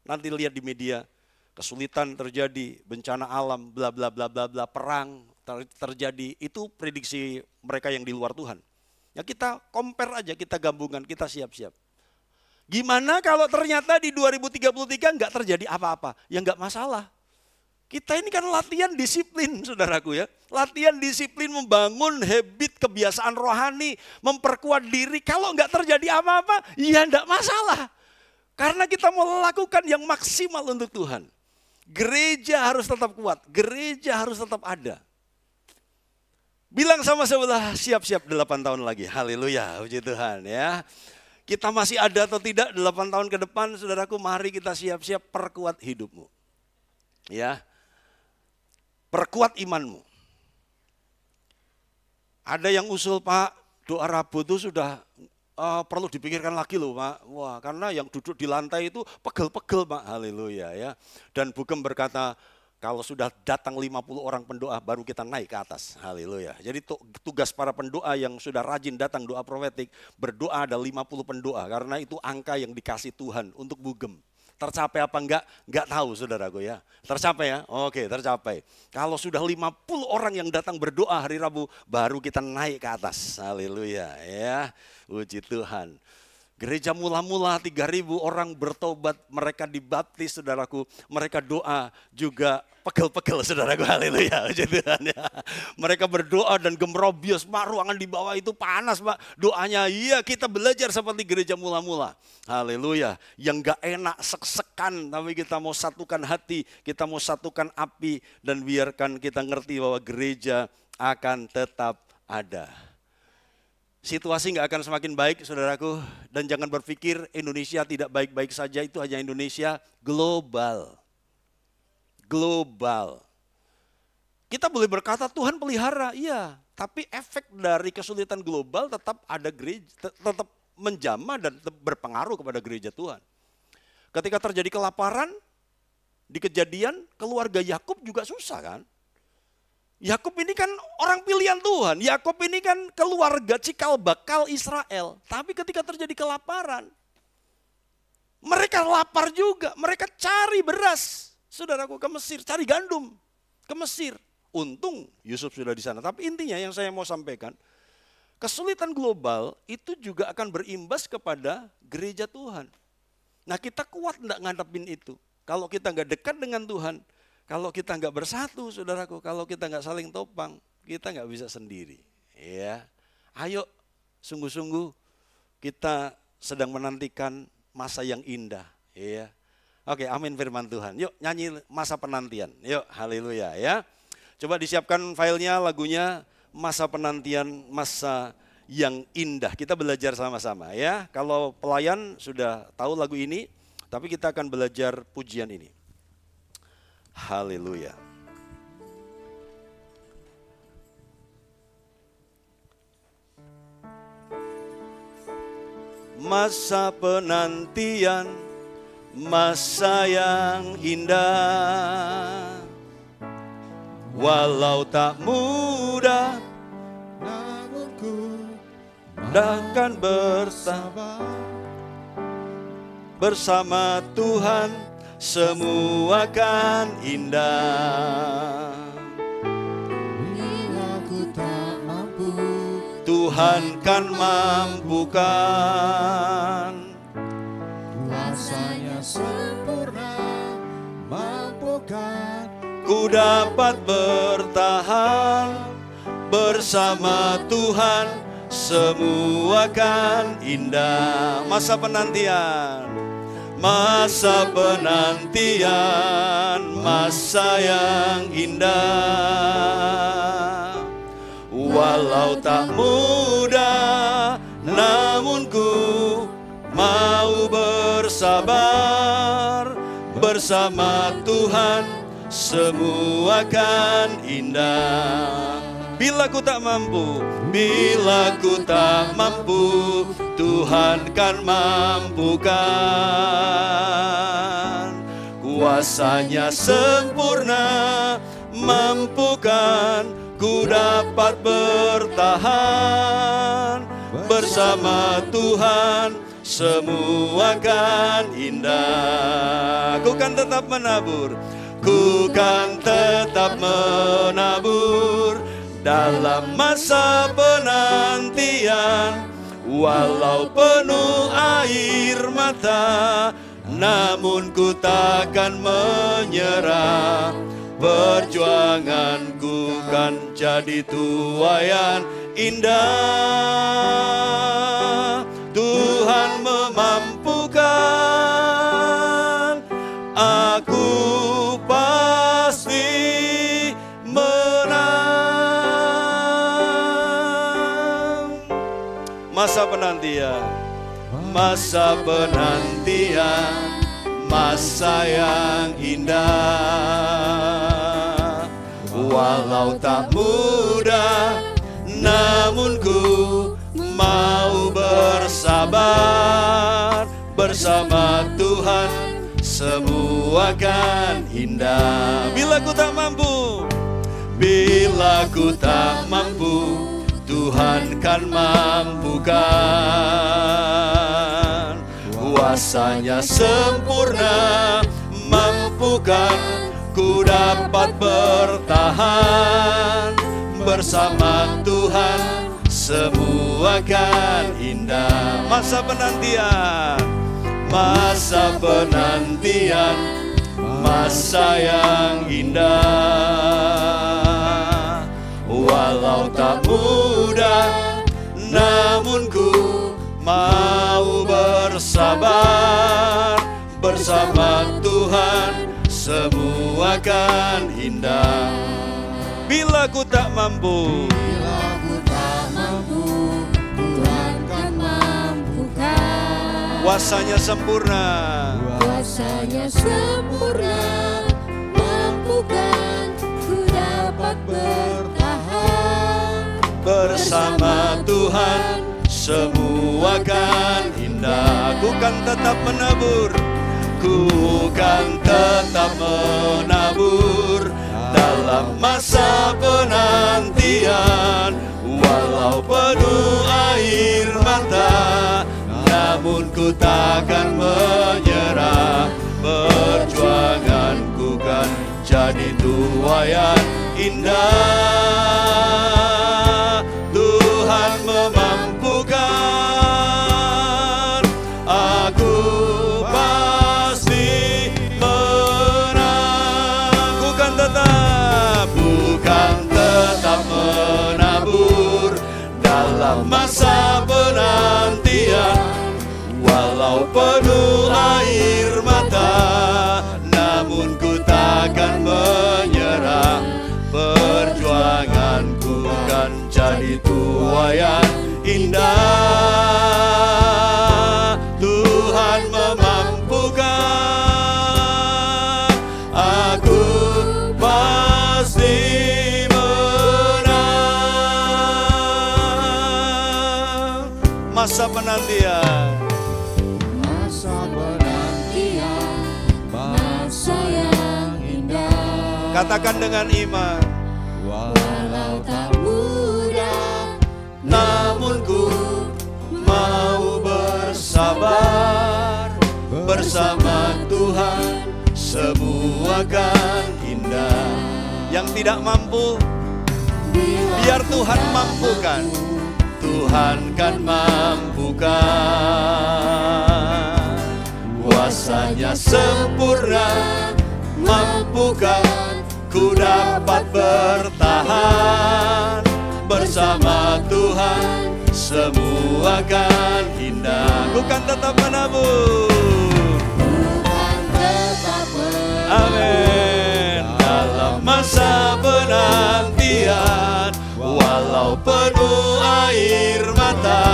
Nanti lihat di media. Kesulitan terjadi, bencana alam, bla bla bla bla bla, perang terjadi, itu prediksi mereka yang di luar Tuhan. Ya kita compare aja, kita gabungan, kita siap-siap. Gimana kalau ternyata di 2033 enggak terjadi apa-apa? Ya enggak masalah. Kita ini kan latihan disiplin, saudaraku ya. Latihan disiplin membangun habit kebiasaan rohani, memperkuat diri. Kalau enggak terjadi apa-apa, ya enggak masalah. Karena kita mau lakukan yang maksimal untuk Tuhan. Gereja harus tetap kuat, gereja harus tetap ada. Bilang sama sebelah, siap-siap 8 tahun lagi. Haleluya, puji Tuhan ya. Kita masih ada atau tidak 8 tahun ke depan, saudaraku, mari kita siap-siap perkuat hidupmu. Ya. Perkuat imanmu. Ada yang usul, Pak, doa Rabu itu sudah perlu dipikirkan lagi loh Pak. Wah, karena yang duduk di lantai itu pegel-pegel Pak. Haleluya ya. Dan Bugem berkata, kalau sudah datang 50 orang pendoa baru kita naik ke atas. Haleluya. Jadi tugas para pendoa yang sudah rajin datang doa profetik, berdoa ada 50 pendoa karena itu angka yang dikasih Tuhan untuk Bugem. Tercapai apa enggak? Enggak tahu saudaraku ya. Tercapai ya? Oke, tercapai. Kalau sudah 50 orang yang datang berdoa hari Rabu, baru kita naik ke atas. Haleluya ya. Puji Tuhan. Gereja mula-mula 3.000 orang bertobat, mereka dibaptis saudaraku, mereka doa juga pegel-pegel saudaraku, haleluya. Mereka berdoa dan gemerobios, Pak ruangan di bawah itu panas Pak. Doanya iya kita belajar seperti gereja mula-mula, haleluya. Yang gak enak sek-sekan tapi kita mau satukan hati, kita mau satukan api dan biarkan kita ngerti bahwa gereja akan tetap ada. Situasi nggak akan semakin baik saudaraku, dan jangan berpikir Indonesia tidak baik-baik saja, itu hanya Indonesia, global. Global. Kita boleh berkata Tuhan pelihara, iya, tapi efek dari kesulitan global tetap ada gereja, tetap menjamah dan tetap berpengaruh kepada gereja Tuhan. Ketika terjadi kelaparan, di Kejadian keluarga Yakub juga susah kan? Yakub ini kan orang pilihan Tuhan. Yakub ini kan keluarga cikal bakal Israel. Tapi ketika terjadi kelaparan, mereka lapar juga. Mereka cari beras. Saudaraku ke Mesir, cari gandum ke Mesir. Untung Yusuf sudah di sana. Tapi intinya yang saya mau sampaikan, kesulitan global itu juga akan berimbas kepada gereja Tuhan. Nah kita kuat enggak ngadepin itu? Kalau kita enggak dekat dengan Tuhan, kalau kita nggak bersatu, saudaraku, kalau kita nggak saling topang, kita nggak bisa sendiri. Ya, ayo, sungguh-sungguh kita sedang menantikan masa yang indah. Ya, oke, amin firman Tuhan. Yuk nyanyi masa penantian. Yuk, haleluya ya. Coba disiapkan filenya, lagunya masa penantian, masa yang indah. Kita belajar sama-sama ya. Kalau pelayan sudah tahu lagu ini, tapi kita akan belajar pujian ini. Haleluya. Masa penantian, masa yang indah. Walau tak mudah, namun ku akan bersabar. Bersama Tuhan semua kan indah. Bila ku tak mampu, Tuhan kan mampukan. kuasanya sempurna, mampukan. Ku dapat bertahan bersama Tuhan, semua kan indah. Masa penantian, masa penantian, masa yang indah. Walau tak mudah, namun ku mau bersabar. Bersama Tuhan semua kan indah. Bila ku tak mampu, bila ku tak mampu, Tuhan kan mampukan. Kuasanya sempurna, mampukan. Ku dapat bertahan bersama Tuhan, semua kan indah. Ku kan tetap menabur, ku kan tetap menabur dalam masa penantian. Walau penuh air mata, namun ku takkan menyerah. Perjuanganku kan jadi tuaian indah. Tuhan memampukan, aku pasti menang. Masa penantian, masa penantian, masa yang indah. Walau tak mudah, namun ku mau bersabar. Bersama Tuhan semua kan indah. Bila ku tak mampu, bila ku tak mampu, Tuhan kan mampukan. Kuasanya sempurna, mampukan. Ku dapat bertahan bersama Tuhan, semua akan indah. Masa penantian, masa penantian, masa yang indah. Walau tak mudah, namun ku mau bersabar. Bersama Tuhan semua akan indah. Bila ku tak mampu, Bila ku tak mampu, Tuhan kan mampukan. kuasanya sempurna. Kuasanya sempurna, mampukan ku dapat bertahan. Bersama Tuhan semua kan indah. Ku kan tetap menabur, ku kan tetap menabur dalam masa penantian. Walau penuh air mata, namun ku takkan menyerah. Perjuanganku kan jadi tuaian indah. Tuhan memampukan, aku pasti menang. Bukan tetap menabur dalam masa penantian. Walau penuh air mata, namun ku takkan menyerah. Perjuanganku kan jadi tuaian indah. Tuhan memampukan, aku pasti menang. Masa penantian, Masa penantian, masa yang indah. katakan dengan iman. Walau tak mudah, Namun ku mau bersabar. Bersama Tuhan semua kan indah. Yang tidak mampu, biar Tuhan mampukan. Tuhan kan mampukan. Kuasanya sempurna, mampukan ku dapat bertahan. Bersama Tuhan semua kan indah. Ku kan tetap menabur. Tuhan tetap menabur. Amin. Dalam masa penantian, walau penuh air mata.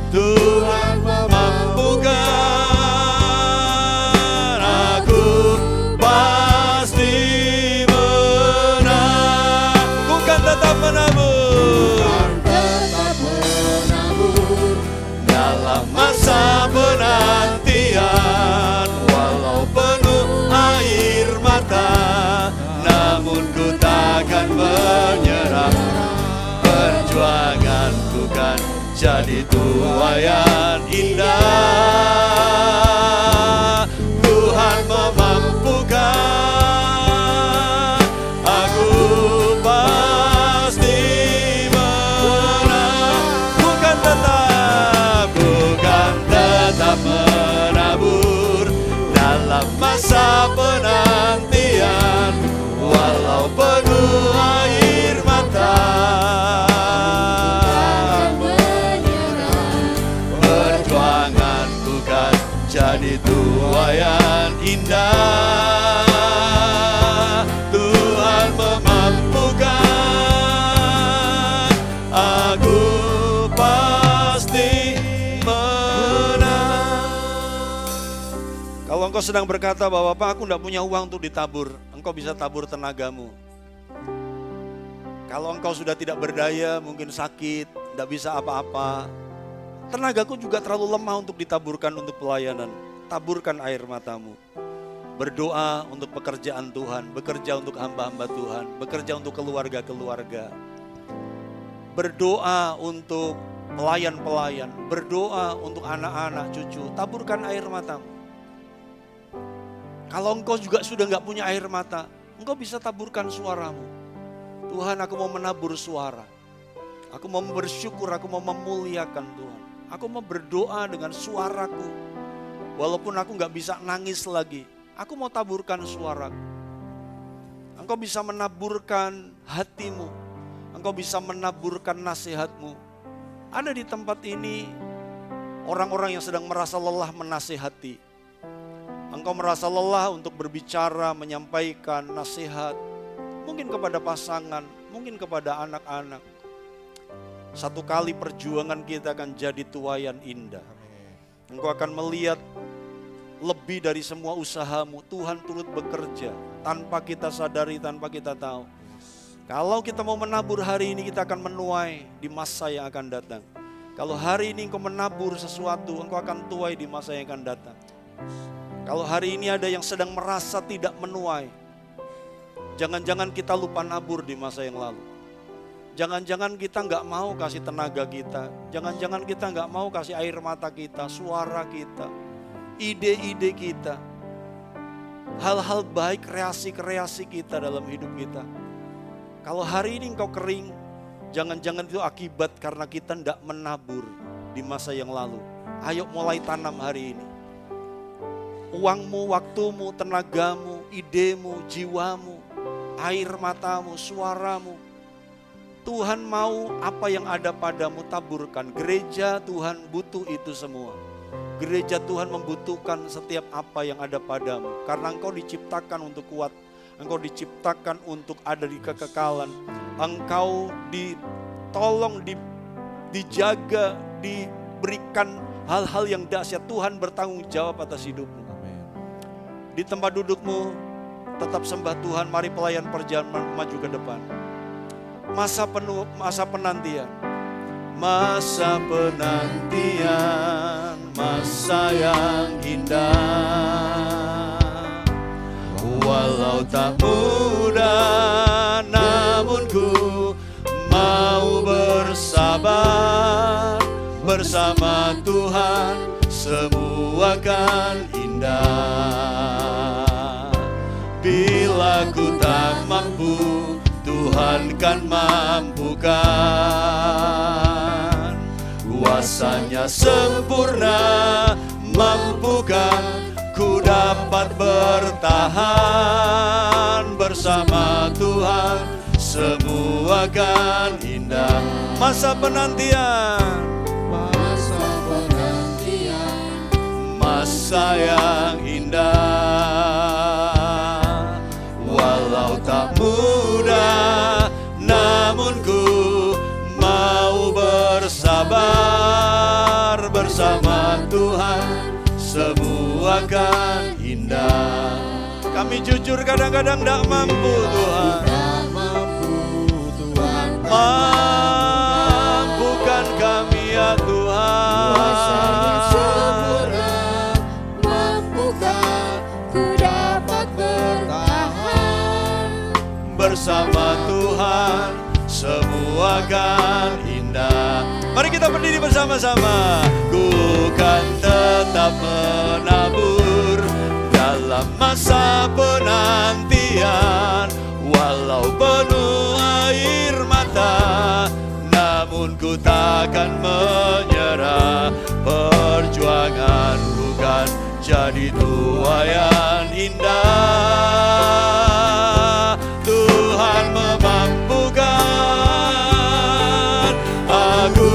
Tuhan memampukan, aku pasti menang. Ku kan tetap menabur Tetap menabur dalam masa penantian. Walau penuh air mata, namun ku takkan menyerah. Perjuanganku kan jadi tuaian indah. Tuhan memampukan, aku pasti menang. Bukan tetap menabur dalam masa penantian. Walau penuh air mata, perjuanganku kan jadi tuaian indah. Tuhan memampukan, aku pasti menang. Kalau engkau sedang berkata bahwa Pak, aku tidak punya uang untuk ditabur, engkau bisa tabur tenagamu. Kalau engkau sudah tidak berdaya, mungkin sakit, tidak bisa apa-apa, tenagaku juga terlalu lemah untuk ditaburkan untuk pelayanan. Taburkan air matamu. Berdoa untuk pekerjaan Tuhan, bekerja untuk hamba-hamba Tuhan, bekerja untuk keluarga-keluarga. Berdoa untuk pelayan-pelayan, berdoa untuk anak-anak, cucu, taburkan air matamu. Kalau engkau juga sudah gak punya air mata, engkau bisa taburkan suaramu. Tuhan, aku mau menabur suara. Aku mau bersyukur, aku mau memuliakan Tuhan. Aku mau berdoa dengan suaraku. Walaupun aku gak bisa nangis lagi, aku mau taburkan suaraku. Engkau bisa menaburkan hatimu. Engkau bisa menaburkan nasihatmu. Ada di tempat ini orang-orang yang sedang merasa lelah menasihati. Engkau merasa lelah untuk berbicara, menyampaikan nasihat. Mungkin kepada pasangan, mungkin kepada anak-anak. Satu kali perjuangan kita akan jadi tuaian indah. Engkau akan melihat lebih dari semua usahamu. Tuhan turut bekerja tanpa kita sadari, tanpa kita tahu. Kalau kita mau menabur hari ini, kita akan menuai di masa yang akan datang. Kalau hari ini engkau menabur sesuatu, engkau akan tuai di masa yang akan datang. Kalau hari ini ada yang sedang merasa tidak menuai, jangan-jangan kita lupa nabur di masa yang lalu. Jangan-jangan kita nggak mau kasih tenaga kita. Jangan-jangan kita nggak mau kasih air mata kita, suara kita, ide-ide kita. Hal-hal baik, kreasi-kreasi kita dalam hidup kita. Kalau hari ini engkau kering, jangan-jangan itu akibat karena kita tidak menabur di masa yang lalu. Ayo mulai tanam hari ini. Uangmu, waktumu, tenagamu, idemu, jiwamu, air matamu, suaramu. Tuhan mau apa yang ada padamu taburkan. Gereja Tuhan butuh itu semua. Gereja Tuhan membutuhkan setiap apa yang ada padamu. Karena engkau diciptakan untuk kuat. Engkau diciptakan untuk ada di kekekalan. Engkau ditolong, dijaga, diberikan hal-hal yang dahsyat. Tuhan bertanggung jawab atas hidupmu. Di tempat dudukmu, tetap sembah Tuhan. Mari pelayan perjalanan maju ke depan. Masa penantian. Masa penantian, masa yang indah. Walau tak mudah, namun ku mau bersabar. Bersama Tuhan semua kan indah. Bila ku tak mampu, Tuhan kan mampukan. Kuasanya sempurna, mampukan ku dapat bertahan. Bersama Tuhan semua kan indah. Masa penantian, masa penantian, masa yang indah. Walau tak mudah, namun ku mau bersabar. Bersama Tuhan semua kan indah. Kami jujur kadang-kadang tidak mampu Tuhan. tak mampu Tuhan, Mampukan kami ya kuasanya Tuhan. sempurna, mampukan ku dapat bertahan. Bersama Tuhan semua kan indah. Mari kita berdiri bersama-sama. Ku kan tetap menabur dalam masa penantian. Walau penuh air mata, namun ku takkan menyerah. Perjuangan bukan jadi tuaian indah. Tuhan memampukan, aku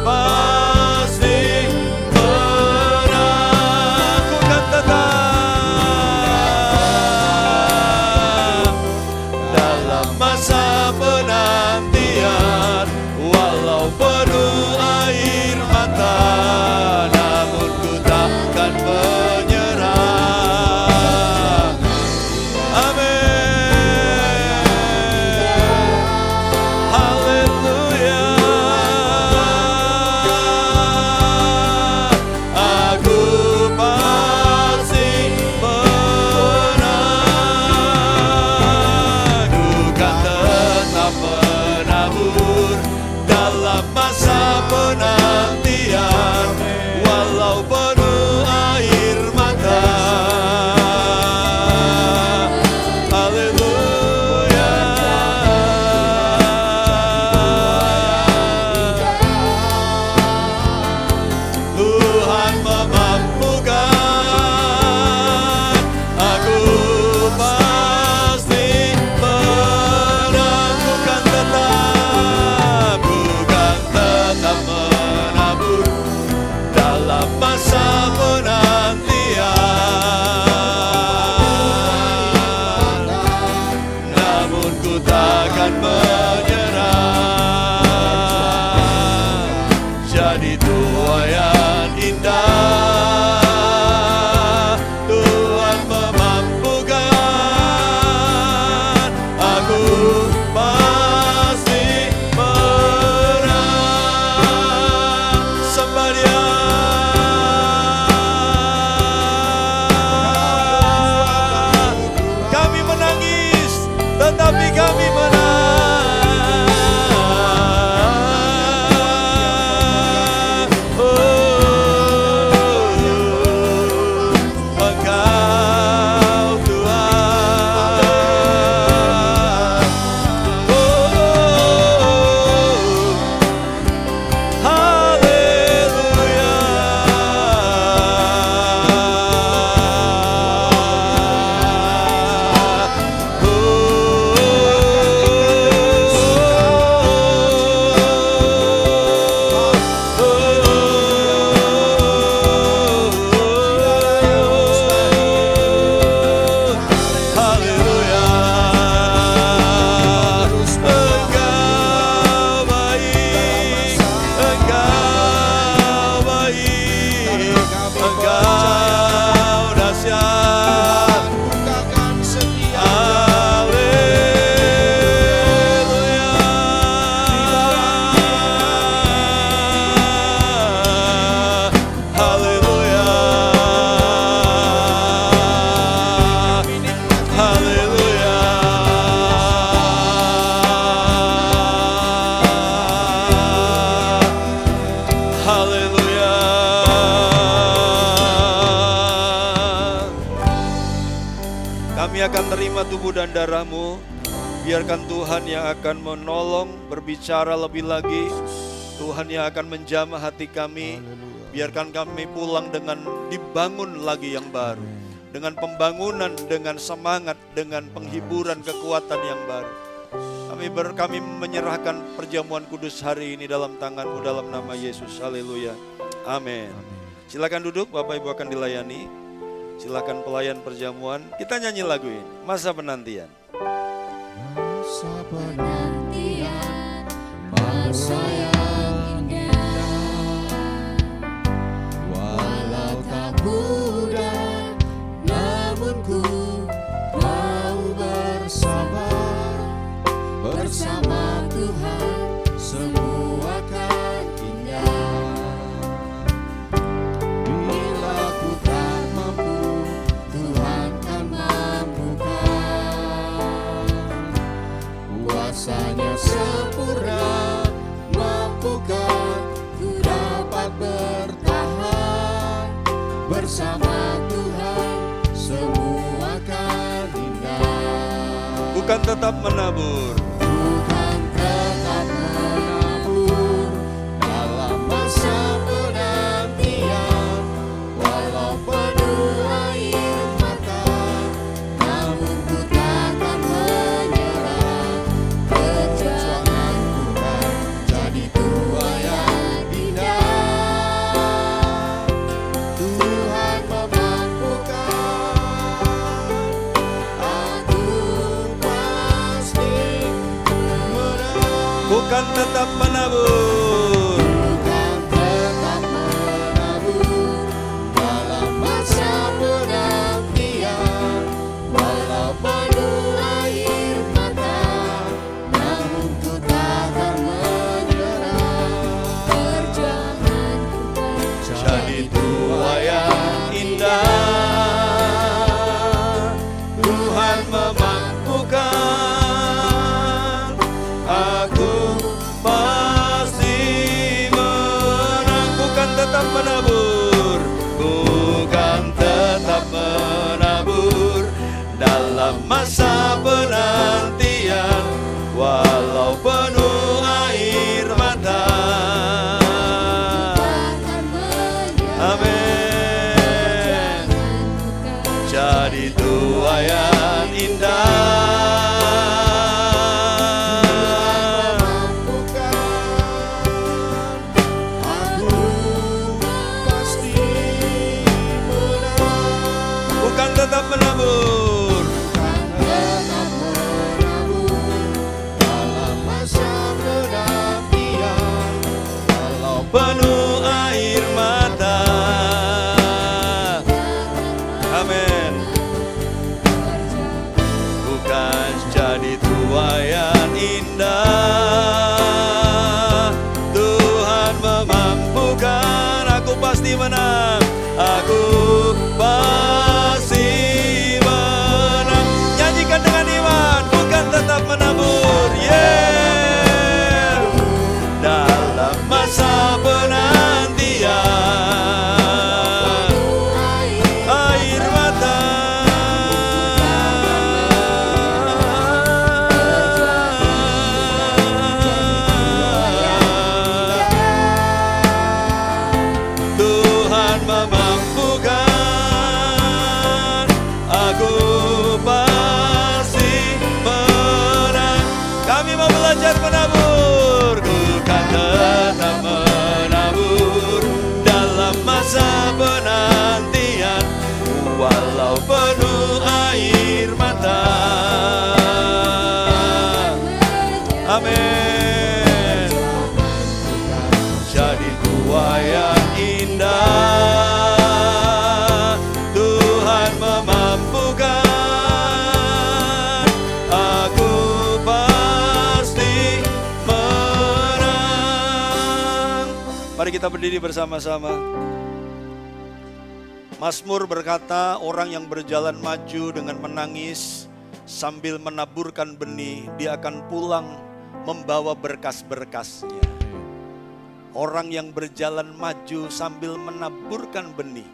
pasti menang. Ku kan tetap dalam masa penantian. Walau penuh air mata, namun ku takkan menyerah. masa penantian, namun ku takkan menyerah. Jadi tuayan indah, Tuhan memampukan. Aku pasti menang. Sembah Dia. Kami menangis, tetapi kami menang. Engkau Tuhan. Haleluya. Haleluya. Engkau baik, Engkau baik, Engkau dahsyat. Haleluya. Haleluya. Haleluya. Haleluya. Kami akan terima tubuh dan darah-Mu. Biarkan Tuhan yang akan menolong, berbicara lebih lagi. Tuhan yang akan menjamah hati kami. Biarkan kami pulang dengan dibangun lagi yang baru. Dengan pembangunan, dengan semangat, dengan penghiburan, kekuatan yang baru. Kami menyerahkan perjamuan kudus hari ini dalam tangan-Mu dalam nama Yesus. Haleluya. Amin. Silakan duduk, Bapak Ibu akan dilayani. Silakan pelayan perjamuan. Kita nyanyi lagu ini, Masa Penantian. Masa penantian, masa yang indah, walau tak mudah, namun ku mau bersabar. Bersama Tuhan semua akan indah. Bila ku tak mampu, Tuhan kan mampukan. Kuasanya sempurna, mampukan ku dapat bertahan. Bersama Tuhan semua akan indah. Bukan tetap menabur, Bukan tetap menabur dalam masa penantian, walau penuh air mata, namun ku takkan menyerah. Perjuangan Tuhan jadi tuayan indah. Tuhan memampukan, aku pasti menang. bukan tetap menabur. Bukan tetap menabur dalam masa penantian, walau penuh air mata, namun ku takkan menyerah. Perjuangan Tuhan Jadi tuayan indah, Tuhan memampukan. Aku pasti menang. Bukan tetap menabur, bukan tetap menabur dalam masa penantian, walau penuh air mata. takkan menyerah. Amin. Jadi tuayan indah, Aku pasti pasti menang. Aku pasti menang. Nyanyikan dengan iman, bukan tetap menabur. Yeah. Dalam masa penantian, air mata. Tuhan memampukan, aku pasti menang. Kami mau belajar menabur, bukan tetap menabur. Dalam masa penantian, walau penuh air mata. Amin. Jadi tuayan indah, Tuhan memampukan, aku pasti menang. Mari kita berdiri bersama-sama. Mazmur berkata, orang yang berjalan maju dengan menangis sambil menaburkan benih, dia akan pulang membawa berkas-berkasnya. Orang yang berjalan maju sambil menaburkan benih,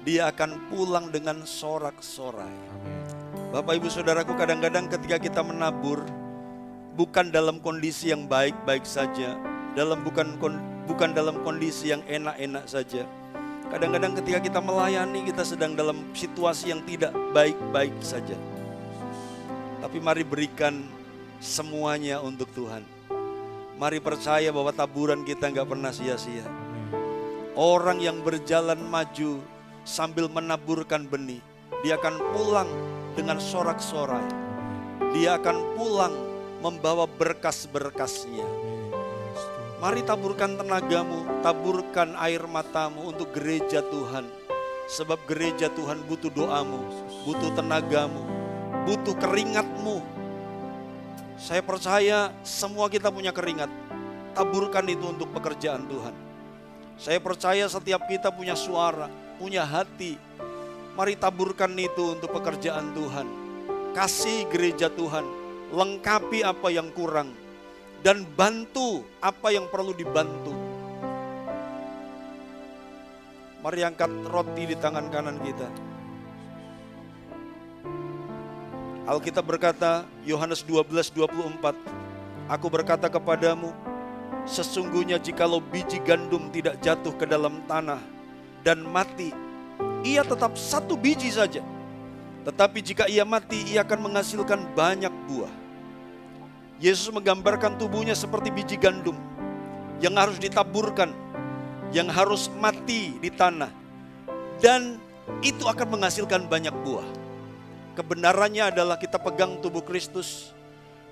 dia akan pulang dengan sorak-sorai. Bapak Ibu Saudaraku, kadang-kadang ketika kita menabur, bukan dalam kondisi yang baik-baik saja, bukan dalam kondisi yang enak-enak saja. Kadang-kadang ketika kita melayani, kita sedang dalam situasi yang tidak baik-baik saja. Tapi mari berikan semuanya untuk Tuhan. Mari percaya bahwa taburan kita nggak pernah sia-sia. Orang yang berjalan maju sambil menaburkan benih, dia akan pulang dengan sorak-sorai. Dia akan pulang membawa berkas-berkasnya. Mari taburkan tenagamu, taburkan air matamu untuk gereja Tuhan. Sebab gereja Tuhan butuh doamu, butuh tenagamu, butuh keringatmu. Saya percaya semua kita punya keringat. Taburkan itu untuk pekerjaan Tuhan. Saya percaya setiap kita punya suara, punya hati. Mari taburkan itu untuk pekerjaan Tuhan. Kasih gereja Tuhan, lengkapi apa yang kurang, dan bantu apa yang perlu dibantu. Mari angkat roti di tangan kanan kita. Alkitab berkata, Yohanes 12:24, aku berkata kepadamu, sesungguhnya jikalau biji gandum tidak jatuh ke dalam tanah dan mati, ia tetap satu biji saja. Tetapi jika ia mati, ia akan menghasilkan banyak buah. Yesus menggambarkan tubuhnya seperti biji gandum yang harus ditaburkan, yang harus mati di tanah, dan itu akan menghasilkan banyak buah. Kebenarannya adalah kita pegang tubuh Kristus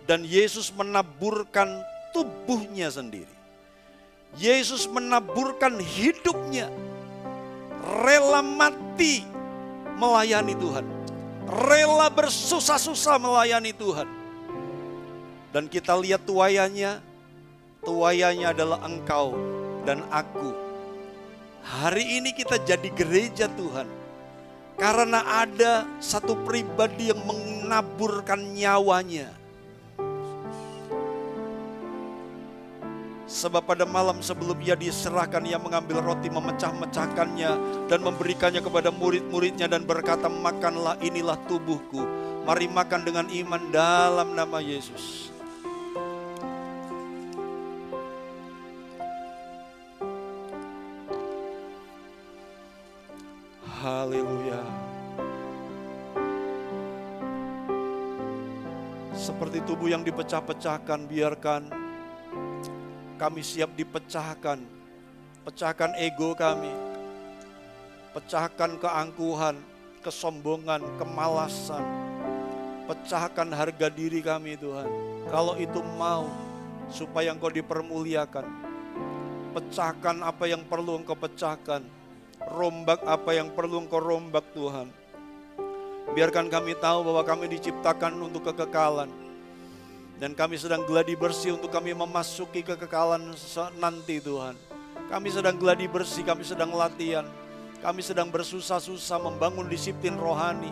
dan Yesus menaburkan tubuhnya sendiri. Yesus menaburkan hidupnya, rela mati melayani Tuhan, rela bersusah-susah melayani Tuhan. Dan kita lihat tuayannya adalah engkau dan aku. Hari ini kita jadi gereja Tuhan karena ada satu pribadi yang menaburkan nyawanya. Sebab pada malam sebelum ia diserahkan, ia mengambil roti, memecah-mecahkannya dan memberikannya kepada murid-muridnya dan berkata, makanlah, inilah tubuhku. Mari makan dengan iman dalam nama Yesus. Haleluya. Seperti tubuh yang dipecah-pecahkan, biarkan kami siap dipecahkan. Pecahkan ego kami, pecahkan keangkuhan, kesombongan, kemalasan. Pecahkan harga diri kami Tuhan. Kalau itu mau supaya Engkau dipermuliakan. Pecahkan apa yang perlu Engkau pecahkan. Rombak apa yang perlu Engkau rombak Tuhan. Biarkan kami tahu bahwa kami diciptakan untuk kekekalan. Dan kami sedang gladi bersih untuk kami memasuki kekekalan nanti Tuhan. Kami sedang gladi bersih, kami sedang latihan. Kami sedang bersusah-susah membangun disiplin rohani.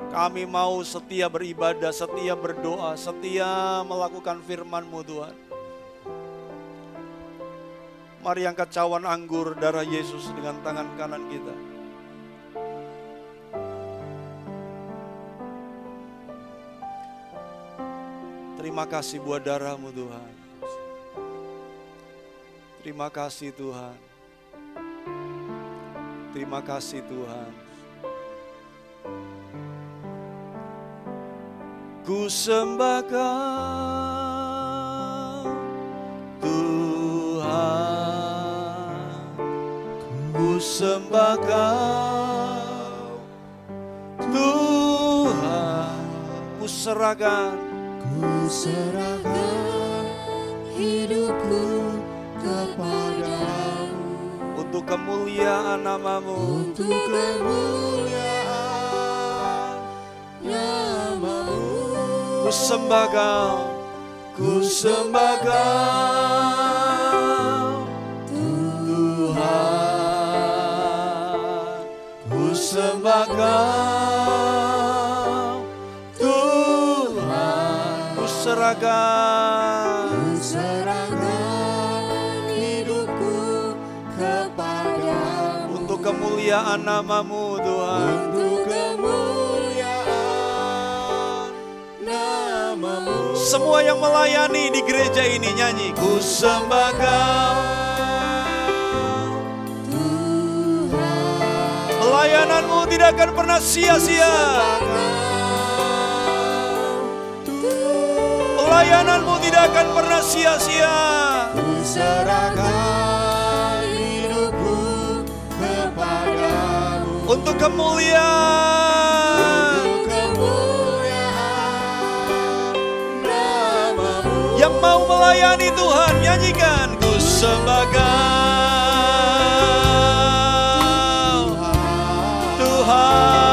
Kami mau setia beribadah, setia berdoa, setia melakukan firman-Mu Tuhan. Mari angkat cawan anggur darah Yesus dengan tangan kanan kita. Terima kasih buat darah-Mu Tuhan. Terima kasih Tuhan. Terima kasih Tuhan. Ku sembah Kau Tuhan. Ku sembah Kau Tuhan. Ku serahkan hidupku kepadamu untuk kemuliaan nama-Mu. untuk kemuliaan nama-Mu. Ku sembah Kau, ku sembah Kau Tuhan. Ku sembah Kau Tuhan. Ku serahkan hidupku kepadamu untuk kemuliaan nama-Mu Tuhan. untuk kemuliaan nama-Mu. Semua yang melayani di gereja ini nyanyi, ku sembah Kau Tuhan. Pelayanan-Mu tidak akan pernah sia-sia. Pelayanan-Mu tidak akan pernah sia-sia. Ku serahkan hidupku kepadamu Untuk kemuliaan untuk kemuliaan nama-Mu. yang mau melayani Tuhan, nyanyikan, ku sembah Kau Tuhan.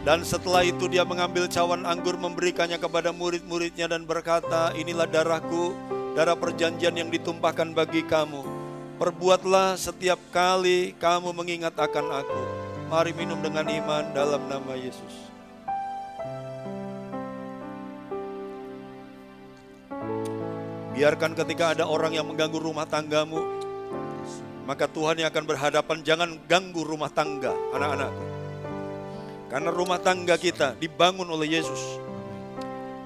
Dan setelah itu dia mengambil cawan anggur, memberikannya kepada murid-muridnya dan berkata, inilah darahku, darah perjanjian yang ditumpahkan bagi kamu. Perbuatlah setiap kali kamu mengingat akan aku. Mari minum dengan iman dalam nama Yesus. Biarkan ketika ada orang yang mengganggu rumah tanggamu, maka Tuhan yang akan berhadapan, jangan ganggu rumah tangga anak-anakku. Karena rumah tangga kita dibangun oleh Yesus.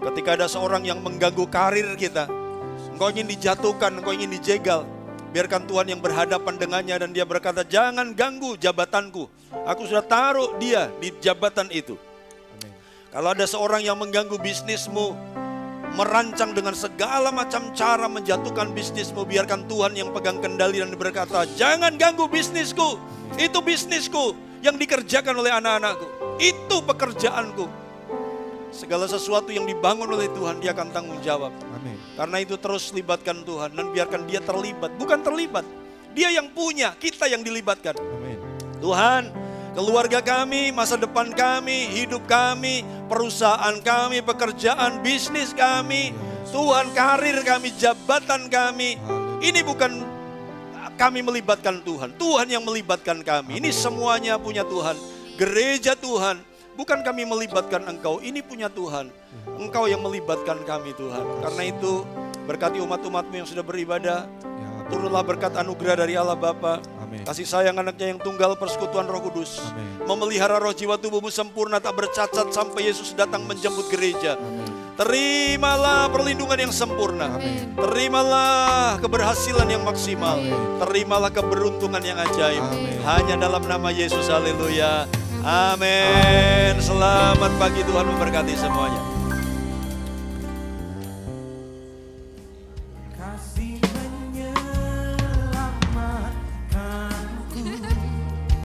Ketika ada seorang yang mengganggu karir kita, engkau ingin dijatuhkan, engkau ingin dijegal, biarkan Tuhan yang berhadapan dengannya dan dia berkata, jangan ganggu jabatanku. Aku sudah taruh dia di jabatan itu. Kalau ada seorang yang mengganggu bisnismu, merancang dengan segala macam cara menjatuhkan bisnismu, biarkan Tuhan yang pegang kendali dan berkata, jangan ganggu bisnisku. Itu bisnisku yang dikerjakan oleh anak-anakku. Itu pekerjaanku. Segala sesuatu yang dibangun oleh Tuhan, dia akan tanggung jawab. Amin. Karena itu terus libatkan Tuhan dan biarkan dia terlibat. Bukan terlibat, dia yang punya, kita yang dilibatkan. Amin. Tuhan, keluarga kami, masa depan kami, hidup kami, perusahaan kami, pekerjaan, bisnis kami, Tuhan, karir kami, jabatan kami. Ini bukan kami melibatkan Tuhan, Tuhan yang melibatkan kami. Ini semuanya punya Tuhan. Gereja Tuhan, bukan kami melibatkan Engkau, ini punya Tuhan. Engkau yang melibatkan kami Tuhan. Karena itu berkati umat-umat-Mu yang sudah beribadah. Turunlah berkat anugerah dari Allah Bapa, kasih sayang anaknya yang tunggal, persekutuan Roh Kudus, memelihara roh jiwa tubuhmu sempurna tak bercacat sampai Yesus datang menjemput gereja. Terimalah perlindungan yang sempurna, terimalah keberhasilan yang maksimal, terimalah keberuntungan yang ajaib. Hanya dalam nama Yesus, haleluya, amin. Selamat pagi, Tuhan memberkati semuanya.